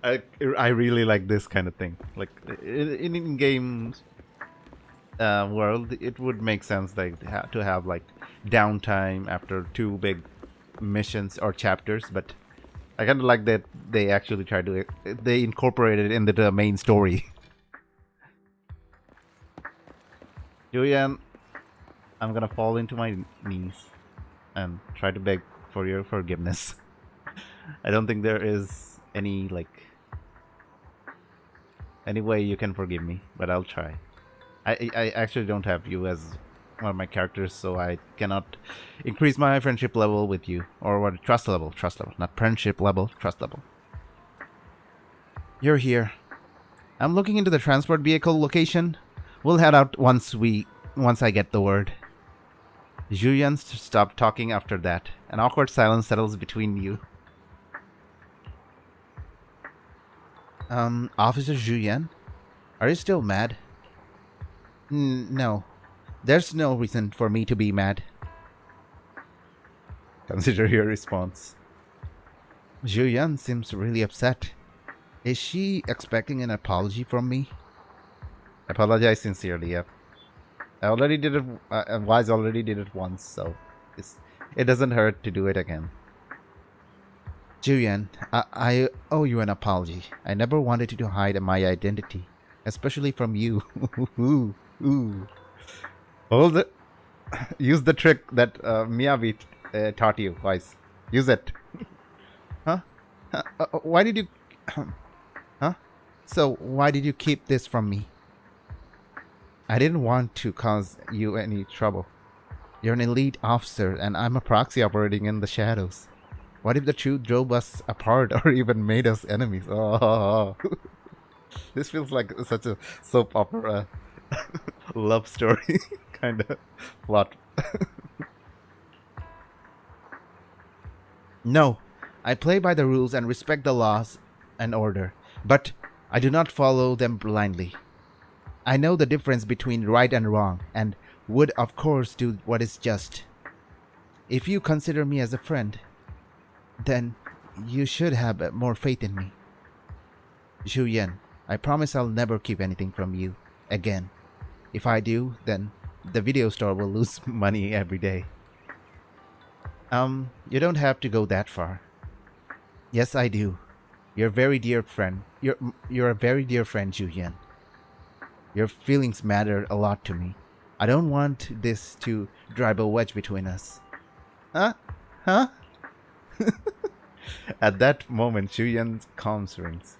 I really like this kind of thing. Like in game world, it would make sense like to have like downtime after two big missions or chapters, but I kind of like that they actually tried to they incorporated it into the main story. Zhu Yuan, I'm gonna fall into my knees and try to beg for your forgiveness. I don't think there is any way you can forgive me, but I'll try. I actually don't have you as one of my characters, so I cannot increase my friendship level with you, or what, trust level, not friendship level, trust level. You're here. I'm looking into the transport vehicle location. We'll head out once I get the word. Zhu Yuan stopped talking after that. An awkward silence settles between you. Officer Zhu Yuan? Are you still mad? No. There's no reason for me to be mad. Consider your response. Zhu Yuan seems really upset. Is she expecting an apology from me? Apologize sincerely, yeah. I already did it, Wise already did it once, so it doesn't hurt to do it again. Zhu Yuan, I owe you an apology. I never wanted you to hide my identity, especially from you. Ooh. Hold it. Use the trick that Miyabi taught you, Wise. Use it. Huh? Why did you... Huh? So, why did you keep this from me? I didn't want to cause you any trouble. You're an elite officer, and I'm a proxy operating in the shadows. What if the truth drove us apart or even made us enemies? Oh, this feels like such a soap opera love story kind of plot. No, I play by the rules and respect the laws and order, but I do not follow them blindly. I know the difference between right and wrong, and would of course do what is just. If you consider me as a friend, then you should have more faith in me. Zhu Yuan, I promise I'll never keep anything from you again. If I do, then the video store will lose money every day. You don't have to go that far. Yes, I do. You're a very dear friend. You're a very dear friend, Zhu Yuan. Your feelings matter a lot to me. I don't want this to drive a wedge between us. Huh? Huh? At that moment, Zhu Yuan's comms rings.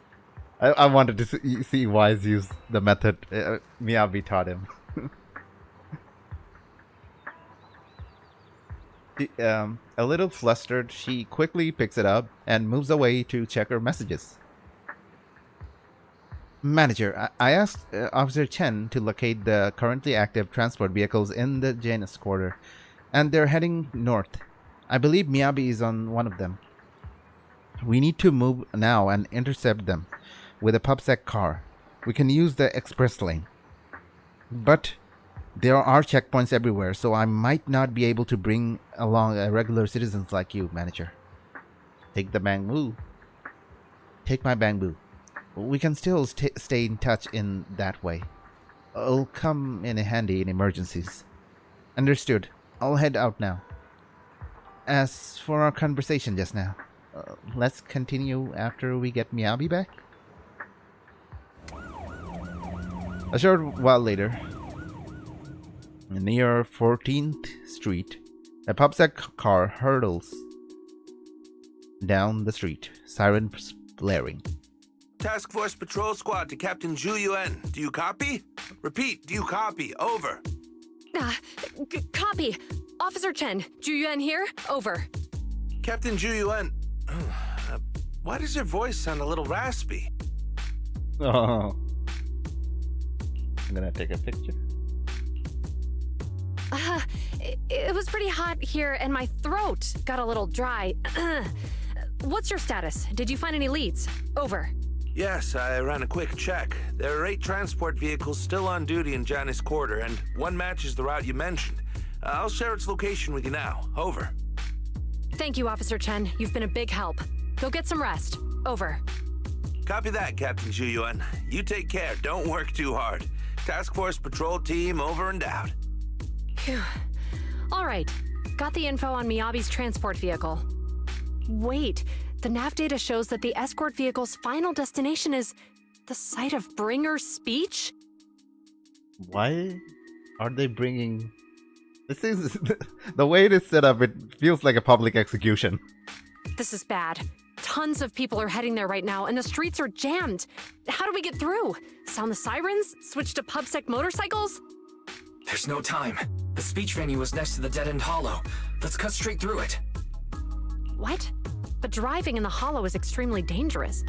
I wanted to see Wise use the method Miyabi taught him. A little flustered, she quickly picks it up and moves away to check her messages. Manager, I asked Officer Chen to locate the currently active transport vehicles in the Janus quarter, and they're heading north. I believe Miyabi is on one of them. We need to move now and intercept them with a PubSec car. We can use the express lane. But there are checkpoints everywhere, so I might not be able to bring along regular citizens like you, Manager. Take the bamboo. Take my bamboo. We can still stay in touch in that way. It'll come in handy in emergencies. Understood. I'll head out now. As for our conversation just now, let's continue after we get Miyabi back. A short while later, near 14th Street, a PubSec car hurtles down the street, sirens blaring. Task Force Patrol Squad to Captain Zhu Yuan. Do you copy? Repeat, do you copy? Over. Copy. Officer Chen, Zhu Yuan here. Over. Captain Zhu Yuan, why does your voice sound a little raspy? Oh. I'm gonna take a picture. It was pretty hot here and my throat got a little dry. What's your status? Did you find any leads? Over. Yes, I ran a quick check. There are 8 transport vehicles still on duty in Janus Quarter, and one matches the route you mentioned. I'll share its location with you now. Over. Thank you, Officer Chen. You've been a big help. Go get some rest. Over. Copy that, Captain Zhu Yuan. You take care. Don't work too hard. Task Force Patrol Team over and out. Phew. All right. Got the info on Miyabi's transport vehicle. Wait. The nav data shows that the escort vehicle's final destination is the site of Bringer's speech? Why are they bringing... This is... the way it is set up, it feels like a public execution. This is bad. Tons of people are heading there right now, and the streets are jammed. How do we get through? Sound the sirens? Switch to PubSec motorcycles? There's no time. The speech venue is next to the dead-end hollow. Let's cut straight through it. What? But driving in the hollow is extremely dangerous.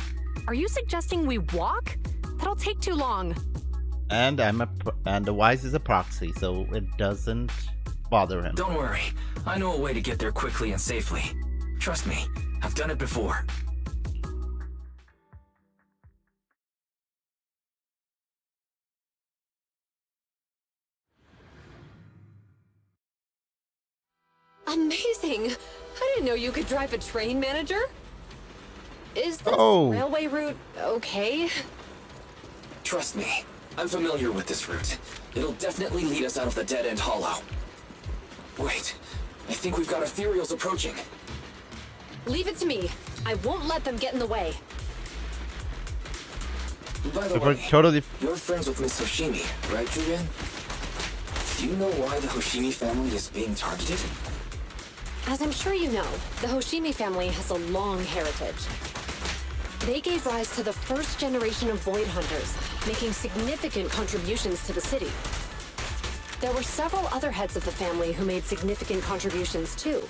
Are you suggesting we walk? That'll take too long. And the Wise is a proxy, so it doesn't bother him. Don't worry. I know a way to get there quickly and safely. Trust me, I've done it before. Amazing! I didn't know you could drive a train, Manager. Is this railway route okay? Trust me, I'm familiar with this route. It'll definitely lead us out of the dead-end hollow. Wait, I think we've got ethereals approaching. Leave it to me. I won't let them get in the way. By the way, you're friends with Miss Hoshimi, right, Zhu Yuan? Do you know why the Hoshimi family is being targeted? As I'm sure you know, the Hoshimi family has a long heritage. They gave rise to the first generation of Void Hunters, making significant contributions to the city. There were several other heads of the family who made significant contributions too.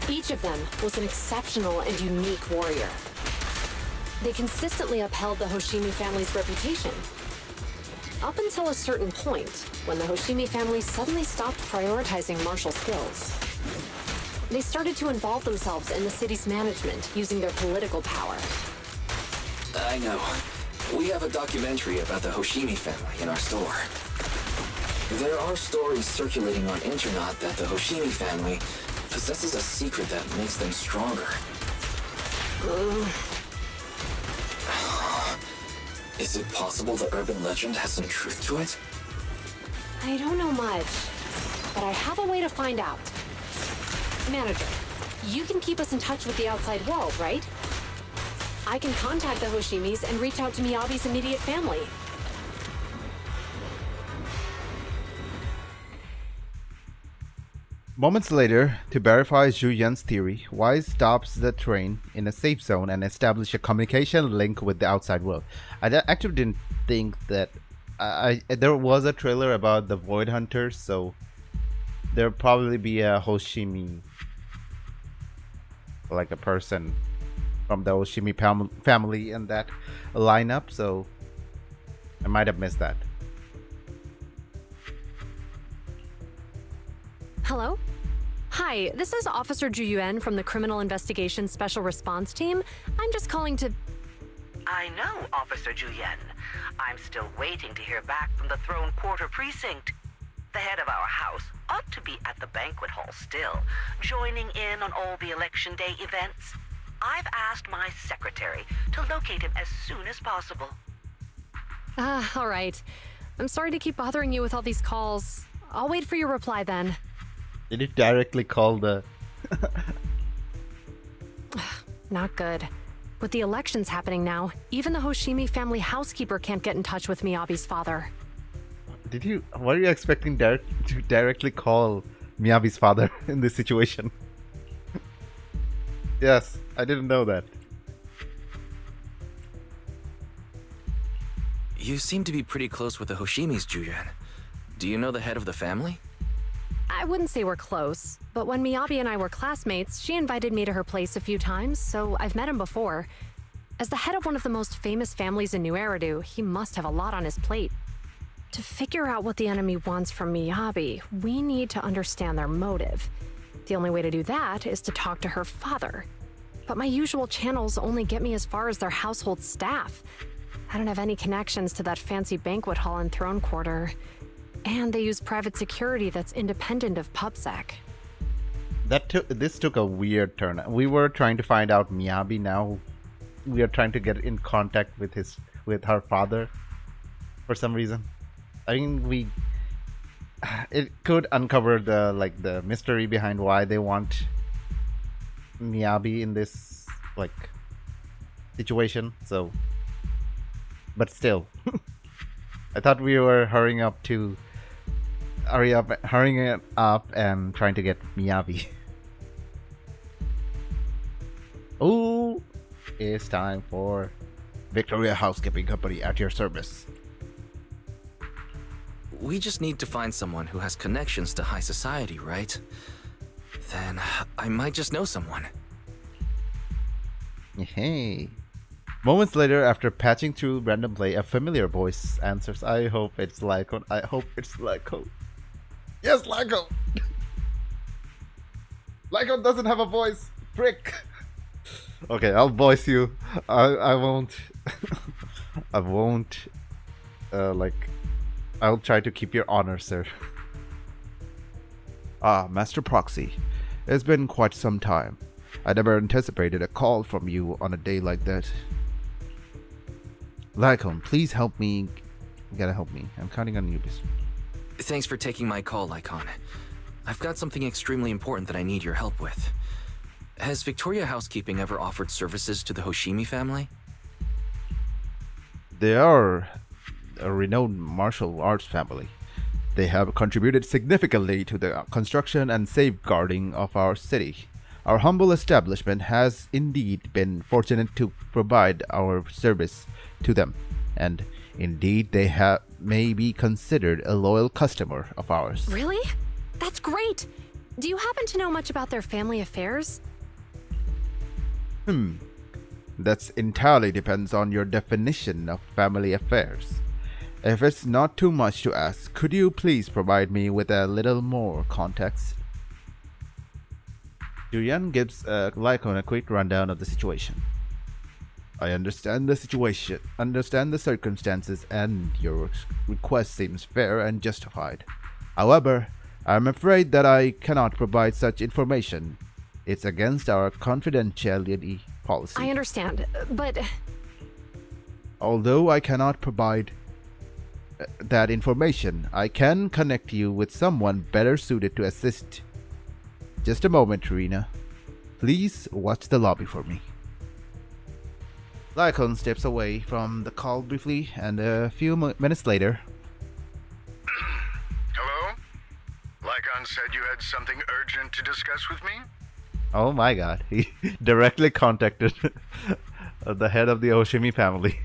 Each of them was an exceptional and unique warrior. They consistently upheld the Hoshimi family's reputation. Up until a certain point, when the Hoshimi family suddenly stopped prioritizing martial skills. They started to involve themselves in the city's management using their political power. I know. We have a documentary about the Hoshimi family in our store. There are stories circulating on internet that the Hoshimi family possesses a secret that makes them stronger. Is it possible the urban legend has some truth to it? I don't know much, but I have a way to find out. Manager, you can keep us in touch with the outside world, right? I can contact the Hoshimis and reach out to Miyabi's immediate family. Moments later, to verify Zhu Yuan's theory, Wise stops the train in a safe zone and establishes a communication link with the outside world. I actually didn't think that there was a trailer about the Void Hunters, so there'll probably be a Hoshimi, like a person from the Hoshimi family in that lineup, so I might have missed that. Hello? Hi, this is Officer Zhu Yuan from the Criminal Investigations Special Response Team. I'm just calling to... I know, Officer Zhu Yuan. I'm still waiting to hear back from the Throne Quarter Precinct. The head of our house ought to be at the banquet hall still, joining in on all the Election Day events. I've asked my secretary to locate him as soon as possible. All right. I'm sorry to keep bothering you with all these calls. I'll wait for your reply then. Did you directly call the... Not good. With the elections happening now, even the Hoshimi family housekeeper can't get in touch with Miyabi's father. What are you expecting to directly call Miyabi's father in this situation? Yes, I didn't know that. You seem to be pretty close with the Hoshimis, Zhu Yuan. Do you know the head of the family? I wouldn't say we're close, but when Miyabi and I were classmates, she invited me to her place a few times, so I've met him before. As the head of one of the most famous families in New Eridu, he must have a lot on his plate. To figure out what the enemy wants from Miyabi, we need to understand their motive. The only way to do that is to talk to her father. But my usual channels only get me as far as their household staff. I don't have any connections to that fancy banquet hall in Throne Quarter. And they use private security that's independent of PubSec. This took a weird turn. We were trying to find out Miyabi, now we are trying to get in contact with her father for some reason. I mean, it could uncover the mystery behind why they want Miyabi in this situation. So, but still, I thought we were hurrying it up and trying to get Miyabi. Oh, it's time for Victoria Housekeeping Company at your service. We just need to find someone who has connections to high society, right? Then I might just know someone. Hey. Moments later, after patching through random play, a familiar voice answers. I hope it's Lyco. I hope it's Lyco. Yes, Lyco! Lyco doesn't have a voice! Frick! Okay, I'll voice you. I won't... I won't... I'll try to keep your honor, sir. Master Proxy. It's been quite some time. I never anticipated a call from you on a day like that. Lycon, please help me. You gotta help me. I'm counting on you. Thanks for taking my call, Lycon. I've got something extremely important that I need your help with. Has Victoria Housekeeping ever offered services to the Hoshimi family? They are a renowned martial arts family. They have contributed significantly to the construction and safeguarding of our city. Our humble establishment has indeed been fortunate to provide our service to them, and Indeed, they may be considered a loyal customer of ours. Really? That's great! Do you happen to know much about their family affairs? That entirely depends on your definition of family affairs. If it's not too much to ask, could you please provide me with a little more context? Zhu Yuan gives Lycon a quick rundown of the situation. I understand the situation, understand the circumstances, and your request seems fair and justified. However, I'm afraid that I cannot provide such information. It's against our confidentiality policy. I understand, but... Although I cannot provide that information, I can connect you with someone better suited to assist. Just a moment, Rena. Please watch the lobby for me. Lycon steps away from the call briefly, and a few minutes later... Hello? Lycon said you had something urgent to discuss with me? Oh my god, he directly contacted the head of the Hoshimi family.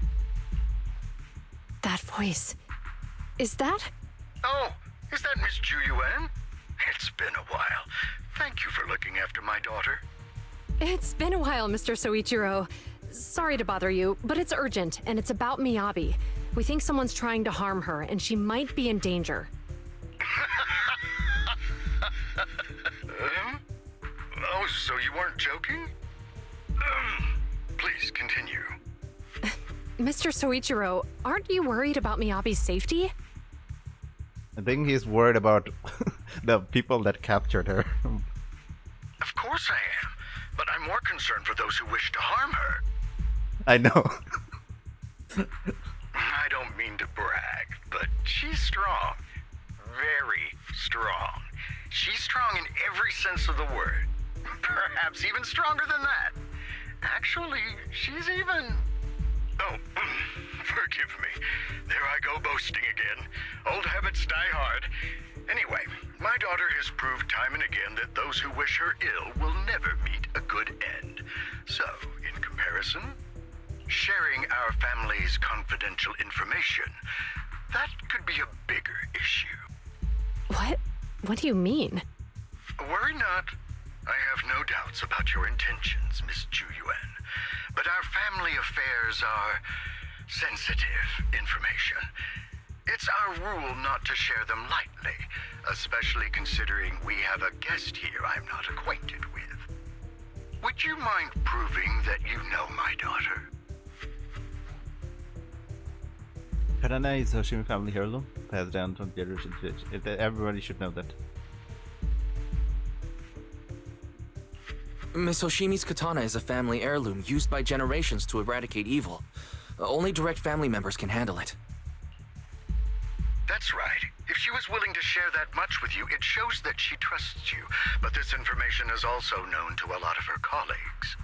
That voice... is that... Oh, is that Miss Zhu Yuan? It's been a while. Thank you for looking after my daughter. It's been a while, Mr. Soichiro. Sorry to bother you, but it's urgent, and it's about Miyabi. We think someone's trying to harm her, and she might be in danger. Oh, so you weren't joking? Please continue. Mr. Soichiro, aren't you worried about Miyabi's safety? I think he's worried about the people that captured her. Of course I am, but I'm more concerned for those who wish to harm her. I know. I don't mean to brag, but she's strong. Very strong. She's strong in every sense of the word. Perhaps even stronger than that. Actually, she's even... Oh, forgive me. There I go boasting again. Old habits die hard. Anyway, my daughter has proved time and again that those who wish her ill will never meet a good end. So, in comparison, sharing our family's confidential information, that could be a bigger issue. What? What do you mean? Worry not. I have no doubts about your intentions, Miss Zhu Yuan. But our family affairs are sensitive information. It's our rule not to share them lightly, especially considering we have a guest here I'm not acquainted with. Would you mind proving that you know my daughter? Katana is Hoshimi family heirloom, passed down from generation to generation. Everybody should know that. Miss Hoshimi's katana is a family heirloom used by generations to eradicate evil. Only direct family members can handle it. That's right. If she was willing to share that much with you, it shows that she trusts you. But this information is also known to a lot of her colleagues.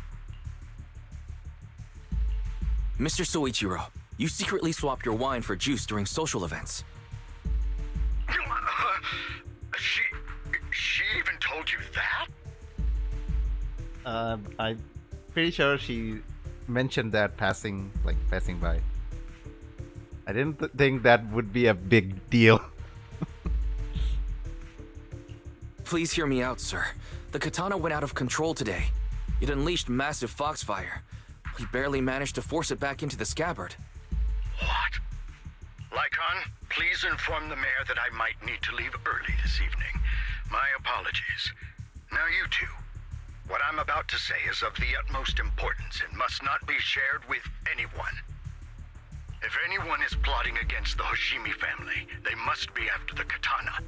Mr. Soichiro, you secretly swap your wine for juice during social events. She even told you that? I'm pretty sure she mentioned that passing by. I didn't think that would be a big deal. Please hear me out, sir. The katana went out of control today. It unleashed massive foxfire. We barely managed to force it back into the scabbard. What? Lycon, please inform the mayor that I might need to leave early this evening. My apologies. Now you two. What I'm about to say is of the utmost importance and must not be shared with anyone. If anyone is plotting against the Hoshimi family, they must be after the katana.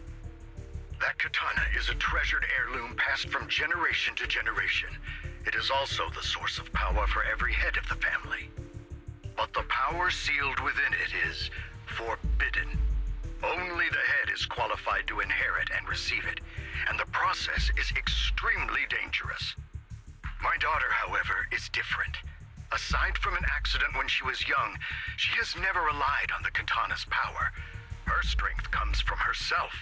That katana is a treasured heirloom passed from generation to generation. It is also the source of power for every head of the family. But the power sealed within it is forbidden. Only the head is qualified to inherit and receive it, and the process is extremely dangerous. My daughter, however, is different. Aside from an accident when she was young, she has never relied on the katana's power. Her strength comes from herself.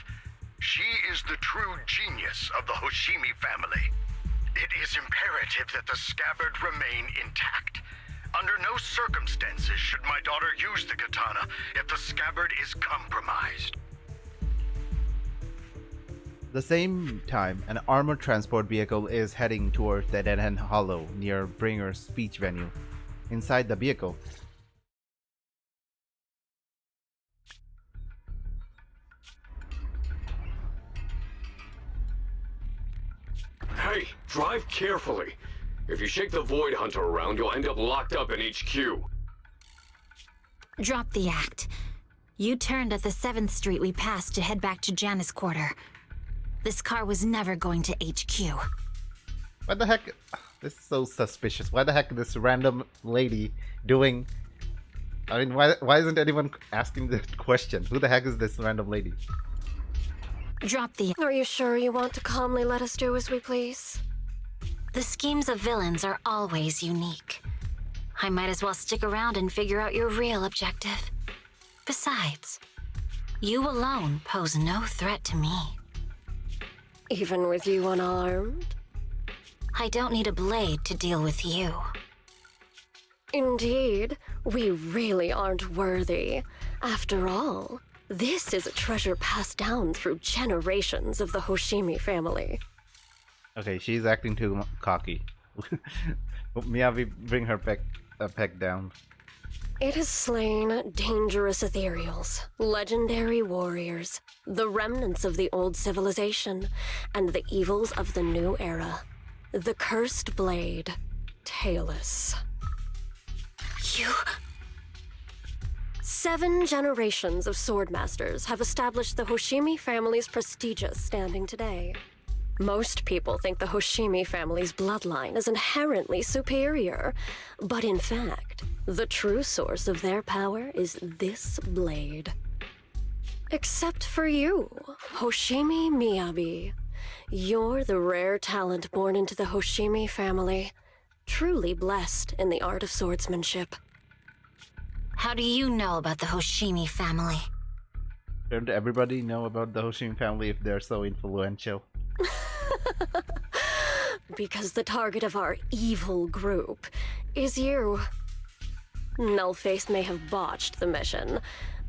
She is the true genius of the Hoshimi family. It is imperative that the scabbard remain intact. Under no circumstances should my daughter use the katana if the scabbard is compromised. At the same time, an armored transport vehicle is heading towards the Dead End Hollow near Bringer's speech venue. Inside the vehicle, Hey, drive carefully. If you shake the Void Hunter around, you'll end up locked up in HQ. Drop the act. You turned at the 7th Street we passed to head back to Janus Quarter. This car was never going to HQ. what the heck? This is so suspicious. Why the heck is this random lady doing? I mean, why isn't anyone asking the question? Who the heck is this random lady? Drop the... Are you sure you want to calmly let us do as we please? The schemes of villains are always unique. I might as well stick around and figure out your real objective. Besides, you alone pose no threat to me. Even with you unarmed? I don't need a blade to deal with you. Indeed, we really aren't worthy. After all, this is a treasure passed down through generations of the Hoshimi family. Okay, she's acting too cocky. Miyabi, bring her peg down. It has slain dangerous ethereals, legendary warriors, the remnants of the old civilization, and the evils of the new era. The cursed blade, Tailless. You... 7 generations of swordmasters have established the Hoshimi family's prestigious standing today. Most people think the Hoshimi family's bloodline is inherently superior, but in fact, the true source of their power is this blade. Except for you, Hoshimi Miyabi. You're the rare talent born into the Hoshimi family, truly blessed in the art of swordsmanship. How do you know about the Hoshimi family? Don't everybody know about the Hoshimi family if they're so influential? Because the target of our evil group is you. Nullface may have botched the mission,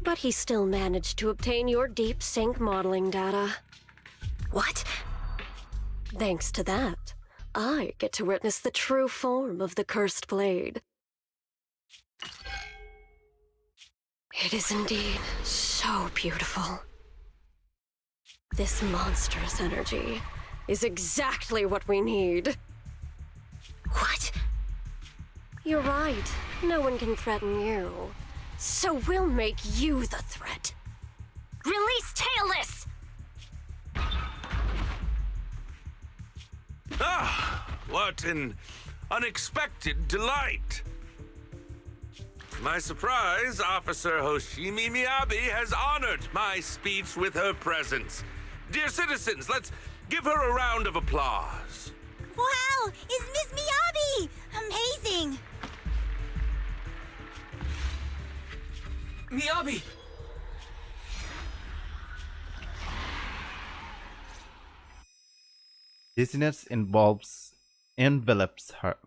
but he still managed to obtain your deep sync modeling data. What? Thanks to that, I get to witness the true form of the cursed blade. It is indeed so beautiful. This monstrous energy is exactly what we need. What? You're right. No one can threaten you. So we'll make you the threat. Release Tailless! Ah, what an unexpected delight. To my surprise, Officer Hoshimi Miyabi has honored my speech with her presence. Dear citizens, let's give her a round of applause. Wow! Is Miss Miyabi? Amazing! Miyabi! Dizziness envelops her.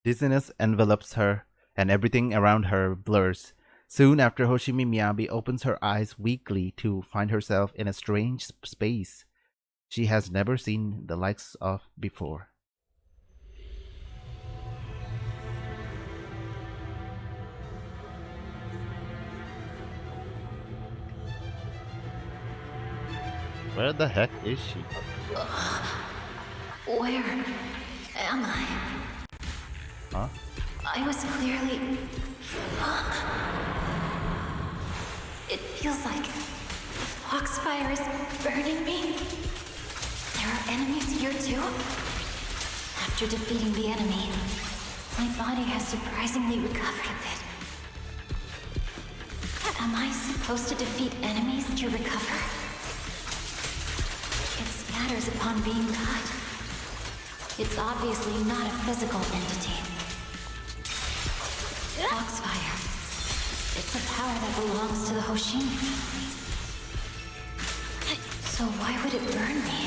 Dizziness envelops her, and everything around her blurs. Soon after, Hoshimi Miyabi opens her eyes weakly to find herself in a strange space she has never seen the likes of before. Where the heck is she? Where am I? Huh? I was clearly... It feels like foxfire is burning me. There are enemies here too? After defeating the enemy, my body has surprisingly recovered a bit. Am I supposed to defeat enemies to recover? It scatters upon being cut. It's obviously not a physical entity. Foxfire. It's a power that belongs to the Hoshimi family. So why would it burn me?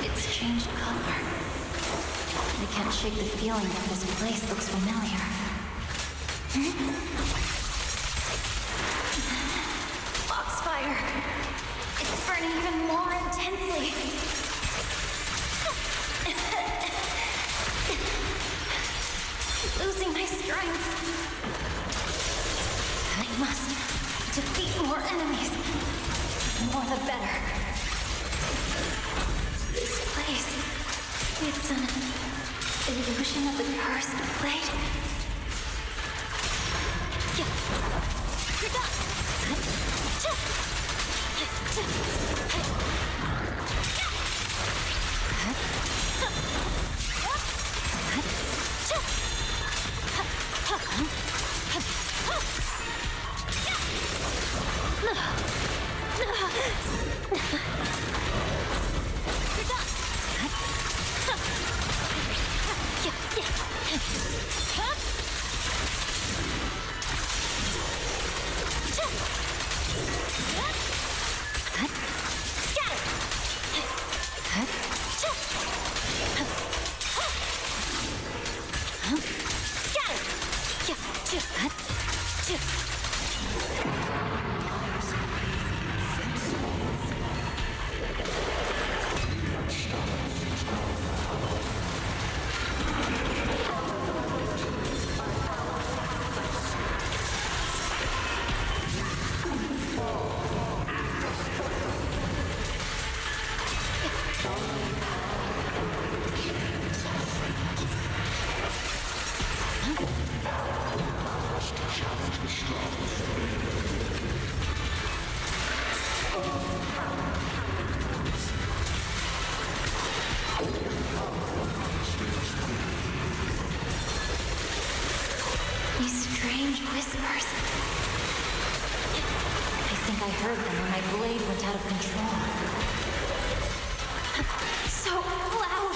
It's changed color. I can't shake the feeling that this place looks familiar. Foxfire! It's burning even more intensely. Losing my strength. I must defeat more enemies. The more the better. This place, it's an illusion of the cursed blade. These strange whispers. I think I heard them when my blade went out of control. So loud!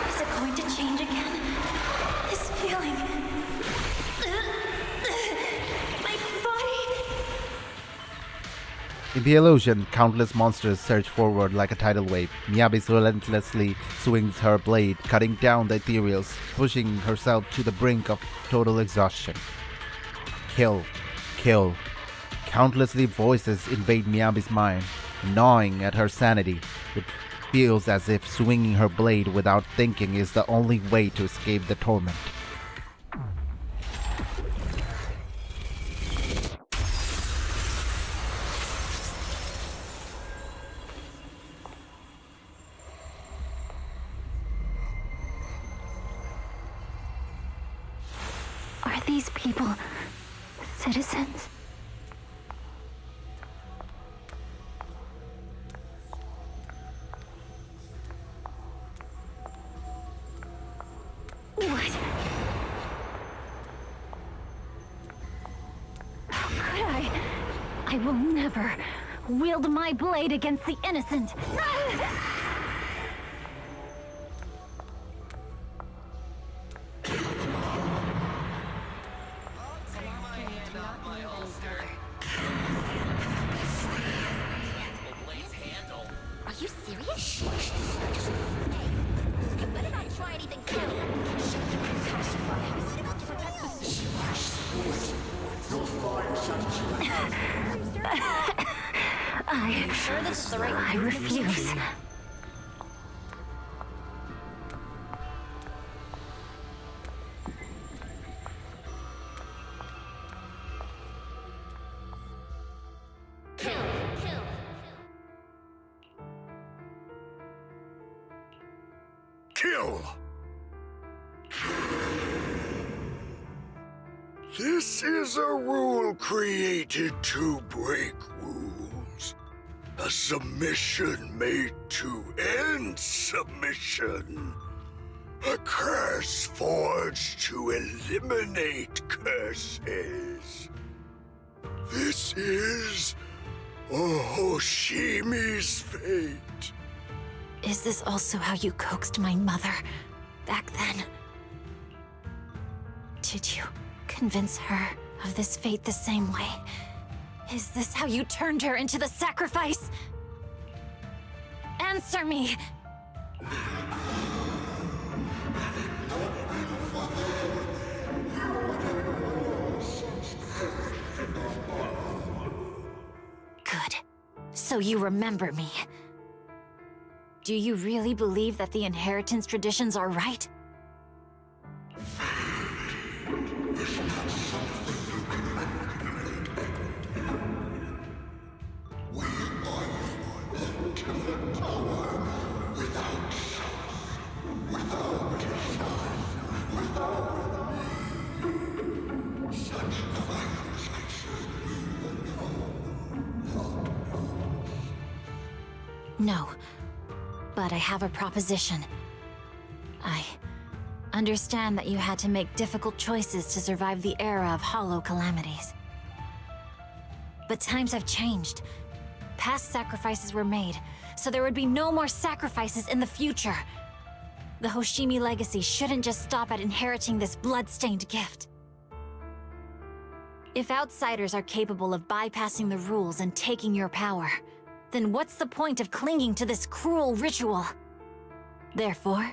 Is it going to change again? This feeling. My body. In the illusion, countless monsters surge forward like a tidal wave. Miyabi relentlessly swings her blade, cutting down the ethereals, pushing herself to the brink of total exhaustion. Kill. Kill. Countlessly voices invade Miyabi's mind, gnawing at her sanity. It feels as if swinging her blade without thinking is the only way to escape the torment. Are these people citizens? What? How could I? I will never wield my blade against the innocent. Are you serious? You better not try anything clever. I'm sure this is the right I refuse. kill! This is a rule created to break rules. A submission made to end submission. A curse forged to eliminate curses. This is Hoshimi's fate. Is this also how you coaxed my mother back then? Did you convince her of this fate the same way? Is this how you turned her into the sacrifice? Answer me! Good. So you remember me. Do you really believe that the inheritance traditions are right? No. But I have a proposition. I understand that you had to make difficult choices to survive the era of hollow calamities. But times have changed. Past sacrifices were made, so there would be no more sacrifices in the future. The Hoshimi legacy shouldn't just stop at inheriting this blood-stained gift. If outsiders are capable of bypassing the rules and taking your power, then what's the point of clinging to this cruel ritual? Therefore,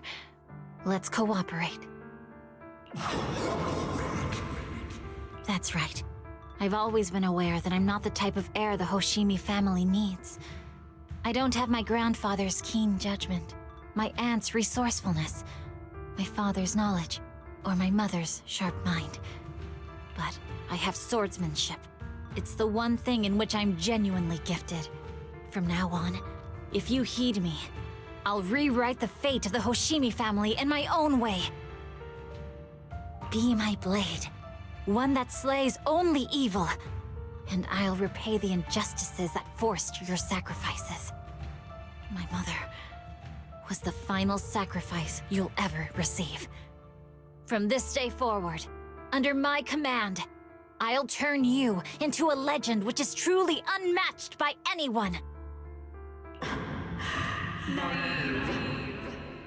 let's cooperate. That's right. I've always been aware that I'm not the type of heir the Hoshimi family needs. I don't have my grandfather's keen judgment, my aunt's resourcefulness, my father's knowledge, or my mother's sharp mind. But I have swordsmanship. It's the one thing in which I'm genuinely gifted. From now on, if you heed me, I'll rewrite the fate of the Hoshimi family in my own way. Be my blade, one that slays only evil, and I'll repay the injustices that forced your sacrifices. My mother was the final sacrifice you'll ever receive. From this day forward, under my command, I'll turn you into a legend which is truly unmatched by anyone.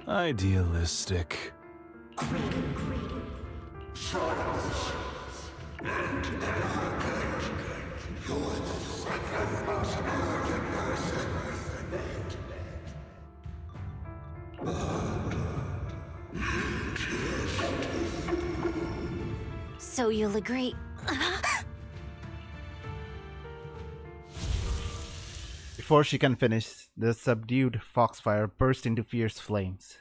Idealistic. So you'll agree? Before she can finish, the subdued foxfire burst into fierce flames.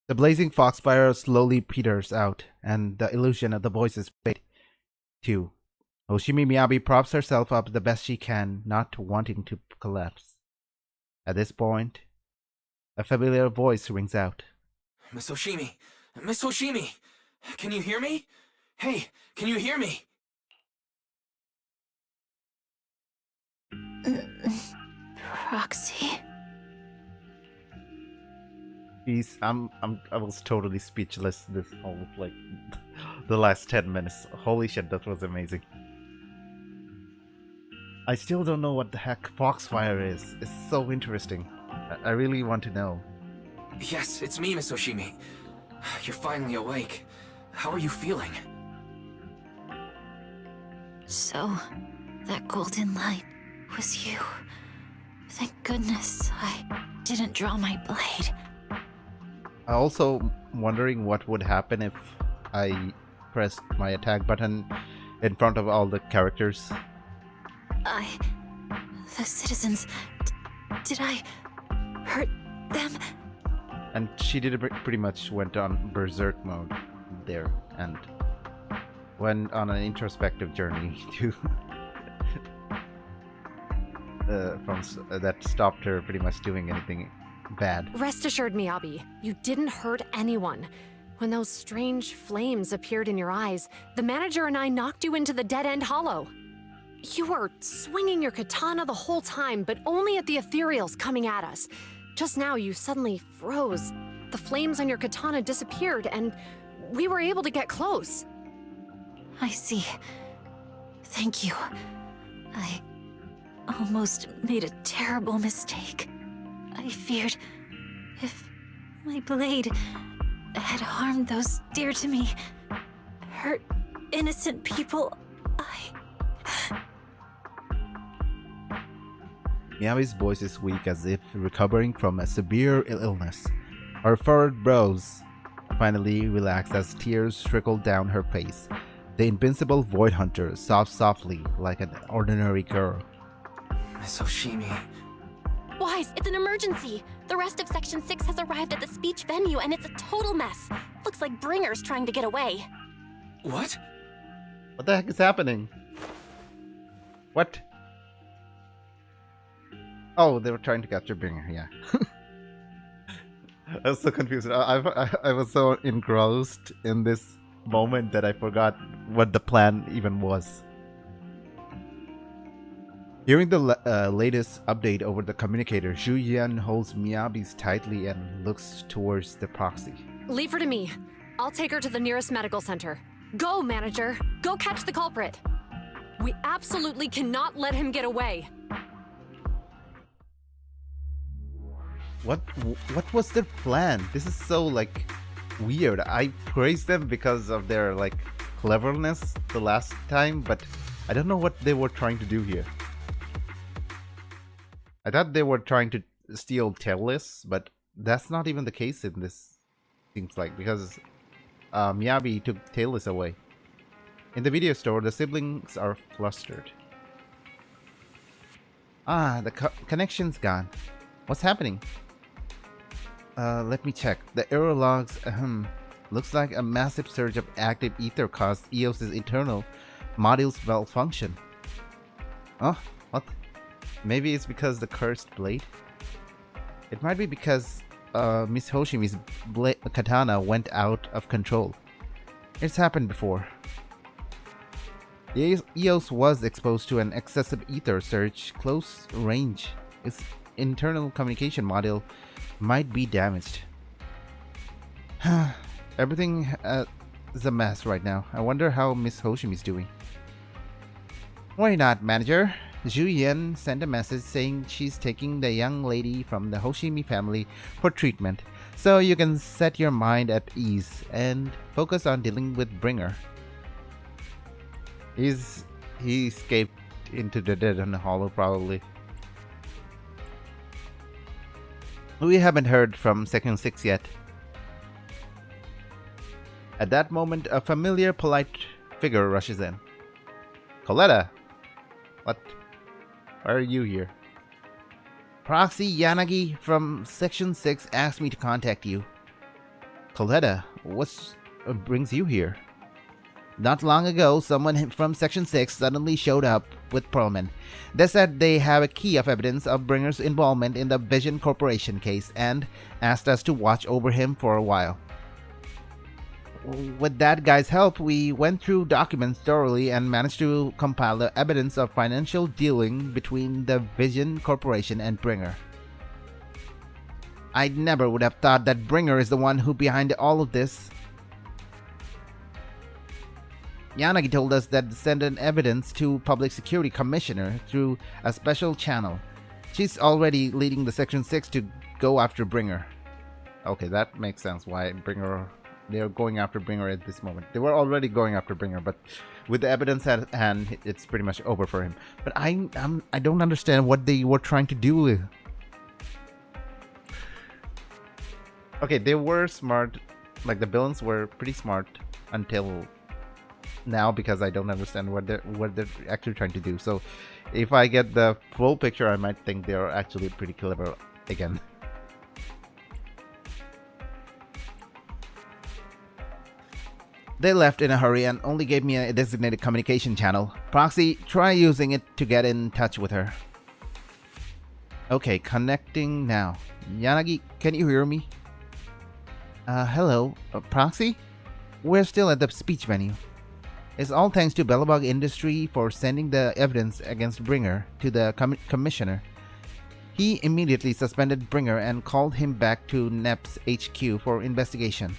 The blazing foxfire slowly peters out, and the illusion of the voices fade too. Hoshimi Miyabi props herself up the best she can, not wanting to collapse. At this point, a familiar voice rings out. Miss Hoshimi! Miss Hoshimi! Can you hear me? Hey, can you hear me? Roxy? I was totally speechless this whole, the last 10 minutes. Holy shit, that was amazing. I still don't know what the heck Foxfire is. It's so interesting. I really want to know. Yes, it's me, Miss Hoshimi. You're finally awake. How are you feeling? So, that golden light was you. Thank goodness I didn't draw my blade. I'm also wondering what would happen if I pressed my attack button in front of all the characters. The citizens... Did I hurt them? And she did pretty much went on berserk mode there and went on an introspective journey to that stopped her pretty much doing anything bad. Rest assured, Miyabi, you didn't hurt anyone. When those strange flames appeared in your eyes, the manager and I knocked you into the dead-end hollow. You were swinging your katana the whole time, but only at the ethereals coming at us. Just now, you suddenly froze. The flames on your katana disappeared, and we were able to get close. I see. Thank you. I almost made a terrible mistake. I feared if my blade had harmed those dear to me, hurt innocent people, Miyabi's voice is weak as if recovering from a severe illness. Her furrowed brows finally relaxed as tears trickled down her face. The invincible Void Hunter sobbed softly like an ordinary girl. Miss Oshimi. Wise, it's an emergency. The rest of Section 6 has arrived at the speech venue and it's a total mess. Looks like Bringer's trying to get away. What? What the heck is happening? What? Oh, they were trying to capture Bringer, yeah. I was so confused. I was so engrossed in this moment that I forgot what the plan even was. Hearing the latest update over the communicator, Zhu Yuan holds Miyabi's tightly and looks towards the proxy. Leave her to me. I'll take her to the nearest medical center. Go, manager. Go catch the culprit. We absolutely cannot let him get away. What was their plan? This is so like weird. I praised them because of their like cleverness the last time, but I don't know what they were trying to do here. I thought they were trying to steal Tailless, but that's not even the case in this, seems like, because Miyabi took Tailless away. In the video store, the siblings are flustered. Ah, the connection's gone. What's happening? Let me check. The error logs, looks like a massive surge of active ether caused EOS's internal modules malfunction. Oh, what? Maybe it's because the cursed blade? It might be because Miss Hoshimi's katana went out of control. It's happened before. EOS was exposed to an excessive ether surge close range. Its internal communication module might be damaged. Everything is a mess right now. I wonder how Miss Hoshimi's doing. Worry not, manager. Zhu Yuan sent a message saying she's taking the young lady from the Hoshimi family for treatment, so you can set your mind at ease and focus on dealing with Bringer. He escaped into the dead and hollow, probably. We haven't heard from Section 6 yet. At that moment, a familiar, polite figure rushes in. Coletta! What? Why are you here? Proxy Yanagi from Section 6 asked me to contact you. Coletta, what brings you here? Not long ago, someone from Section 6 suddenly showed up with Pearlman. They said they have a key of evidence of Bringer's involvement in the Vision Corporation case and asked us to watch over him for a while. With that guy's help, we went through documents thoroughly and managed to compile the evidence of financial dealing between the Vision Corporation and Bringer. I never would have thought that Bringer is the one who behind all of this. Yanagi told us that send an evidence to Public Security Commissioner through a special channel. She's already leading the Section 6 to go after Bringer. Okay, that makes sense why Bringer they're going after Bringer at this moment. They were already going after Bringer, but with the evidence at hand, it's pretty much over for him. But I don't understand what they were trying to do. Okay, they were smart. Like, the villains were pretty smart until now, because I don't understand what they're actually trying to do. So if I get the full picture, I might think they're actually pretty clever again. They left in a hurry and only gave me a designated communication channel. Proxy, try using it to get in touch with her. Okay, connecting now. Yanagi, can you hear me? Hello, Proxy? We're still at the speech menu. It's all thanks to Bellabog Industry for sending the evidence against Bringer to the commissioner. He immediately suspended Bringer and called him back to NEP's HQ for investigation.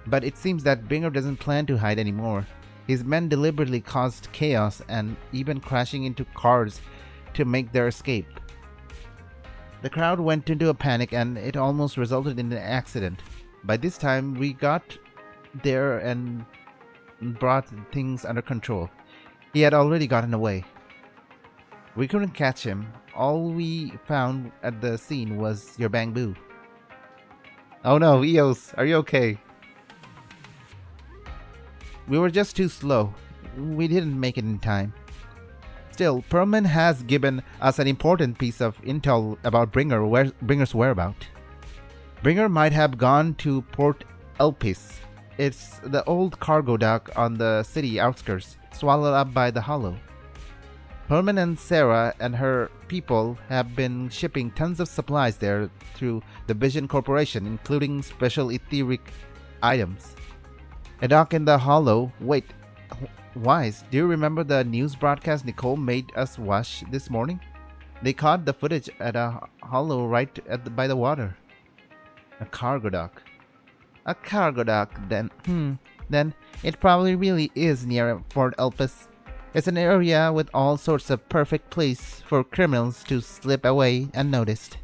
But it seems that Bringer doesn't plan to hide anymore. His men deliberately caused chaos and even crashing into cars to make their escape. The crowd went into a panic and it almost resulted in an accident. By this time, we got there and brought things under control. He had already gotten away. We couldn't catch him. All we found at the scene was your bamboo. Oh no, Eos, are you okay? We were just too slow. We didn't make it in time. Still, Perlman has given us an important piece of intel about Bringer's whereabouts. Bringer might have gone to Port Elpis. It's the old cargo dock on the city outskirts, swallowed up by the Hollow. Perlman and Sarah and her people have been shipping tons of supplies there through the Vision Corporation, including special etheric items. A dock in the Hollow. Wait, Wise, do you remember the news broadcast Nicole made us watch this morning? They caught the footage at a Hollow right by the water. A cargo dock. A cargo dock, then. Then it probably really is near Port Elpis. It's an area with all sorts of perfect place for criminals to slip away unnoticed.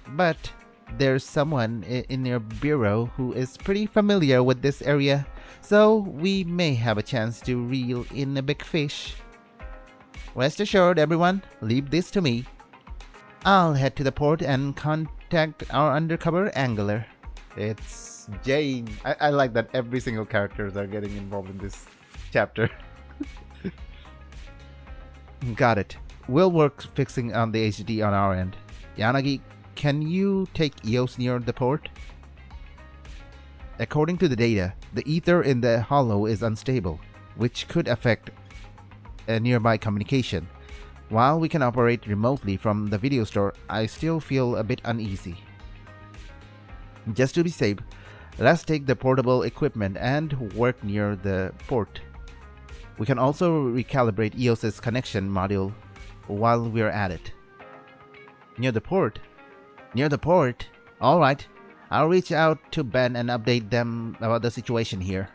But there's someone in your bureau who is pretty familiar with this area, so we may have a chance to reel in a big fish. Rest assured, everyone, leave this to me. I'll head to the port and contact our undercover angler. It's Jane. I like that every single characters are getting involved in this chapter. Got it. We'll work fixing on the HD on our end. Yanagi, can you take Eos near the port? According to the data, the ether in the Hollow is unstable, which could affect a nearby communication. While we can operate remotely from the video store, I still feel a bit uneasy. Just to be safe, let's take the portable equipment and work near the port. We can also recalibrate EOS's connection module while we're at it. Near the port? Near the port? Alright, I'll reach out to Ben and update them about the situation here.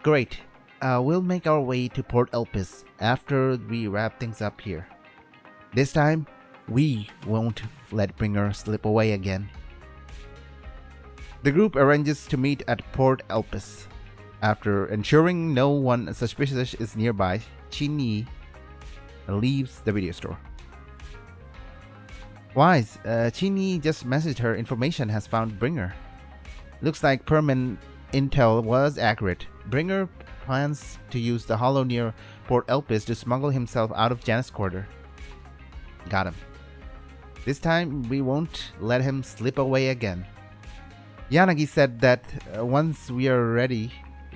Great. We'll make our way to Port Elpis after we wrap things up here. This time, we won't let Bringer slip away again. The group arranges to meet at Port Elpis. After ensuring no one suspicious is nearby, Chin-Yi leaves the video store. Wise, Chin-Yi just messaged her information has found Bringer. Looks like Perlman intel was accurate. Bringer plans to use the Hollow near Port Elpis to smuggle himself out of Janus Quarter. Got him. This time we won't let him slip away again. Yanagi said that once we are ready,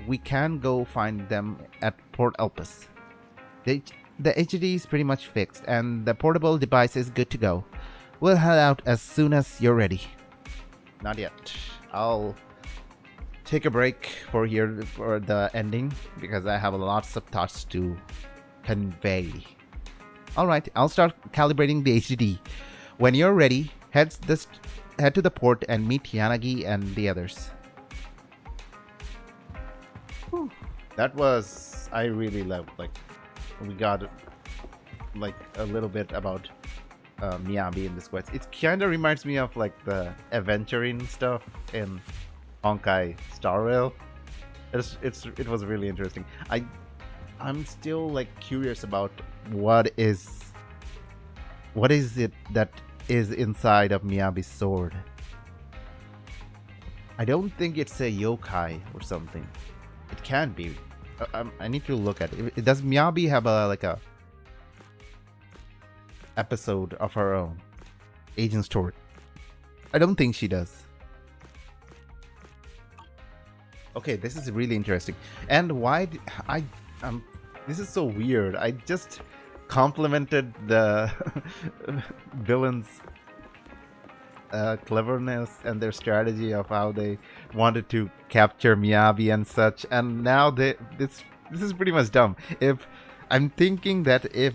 we can go find them at Port Elpis. The HD is pretty much fixed and the portable device is good to go. We'll head out as soon as you're ready. Not yet. I'll take a break for the ending because I have lots of thoughts to convey. Alright, I'll start calibrating the HD. When you're ready, head to the port and meet Yanagi and the others. Whew. That was... I really loved, we got, a little bit about Miyabi in this quest. It kind of reminds me of like the adventuring stuff in Honkai Star Rail. It was really interesting. I'm still like curious about what is it that is inside of Miyabi's sword. I don't think it's a yokai or something. It can be. I need to look at it. Does Miyabi have a episode of her own? Agent Story. I don't think she does. Okay, this is really interesting. And why this is so weird. I just complimented the villains' cleverness and their strategy of how they wanted to capture Miyabi and such, and now this is pretty much dumb. If I'm thinking that if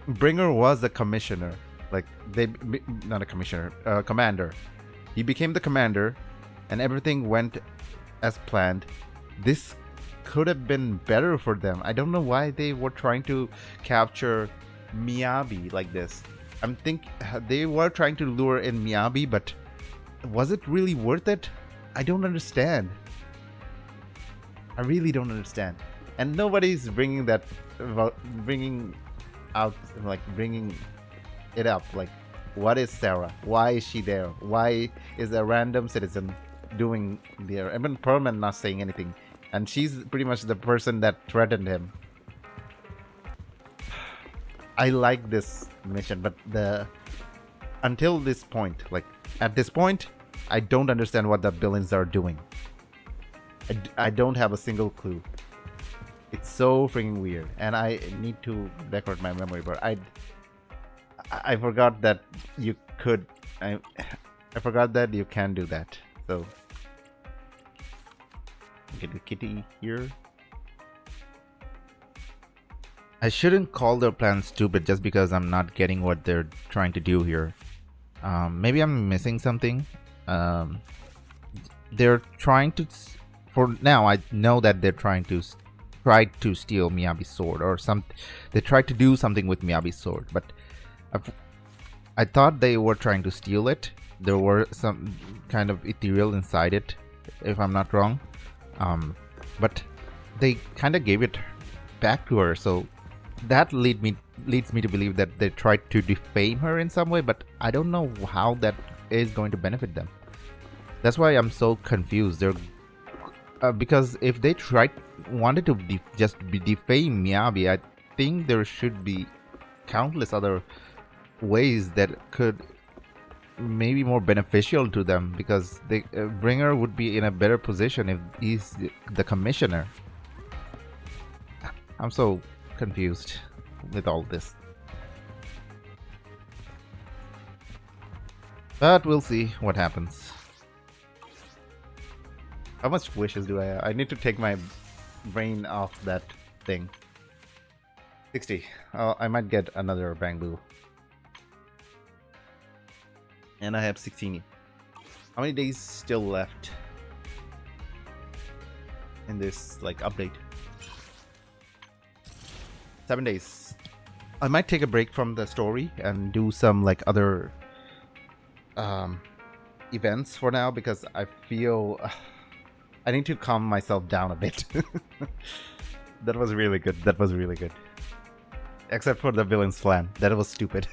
Bringer was a commissioner, like not a commissioner, commander, he became the commander, and everything went as planned, this could have been better for them. I don't know why they were trying to capture Miyabi like this. I'm think they were trying to lure in Miyabi, but was it really worth it? I don't understand. I really don't understand. And nobody's bringing it up. Like, what is Sarah? Why is she there? Why is a random citizen doing there? Even Perlman not saying anything, and she's pretty much the person that threatened him. I like this mission, but until this point, like at this point, I don't understand what the villains are doing. I don't have a single clue. It's so freaking weird, and I need to record my memory, but I forgot that you could. I forgot that you can do that. So get the kitty here. I shouldn't call their plan stupid just because I'm not getting what they're trying to do here. Maybe I'm missing something. They're trying to. For now, I know that they're trying to steal Miyabi's sword or something. They tried to do something with Miyabi's sword, but I thought they were trying to steal it. There were some kind of ethereal inside it, if I'm not wrong. But they kind of gave it back to her, so that leads me to believe that they tried to defame her in some way, but I don't know how that is going to benefit them. That's why I'm so confused. Because if they wanted to defame Miyabi, I think there should be countless other ways that could maybe more beneficial to them, because the Bringer would be in a better position if he's the commissioner. I'm so confused with all this, but we'll see what happens. How much wishes do I have? I need to take my brain off that thing. 60. I might get another Bangbu. And I have 16. How many days still left in this like update? 7 days. I might take a break from the story and do some like other events for now, because I feel I need to calm myself down a bit. That was really good. Except for the villain's plan. That was stupid.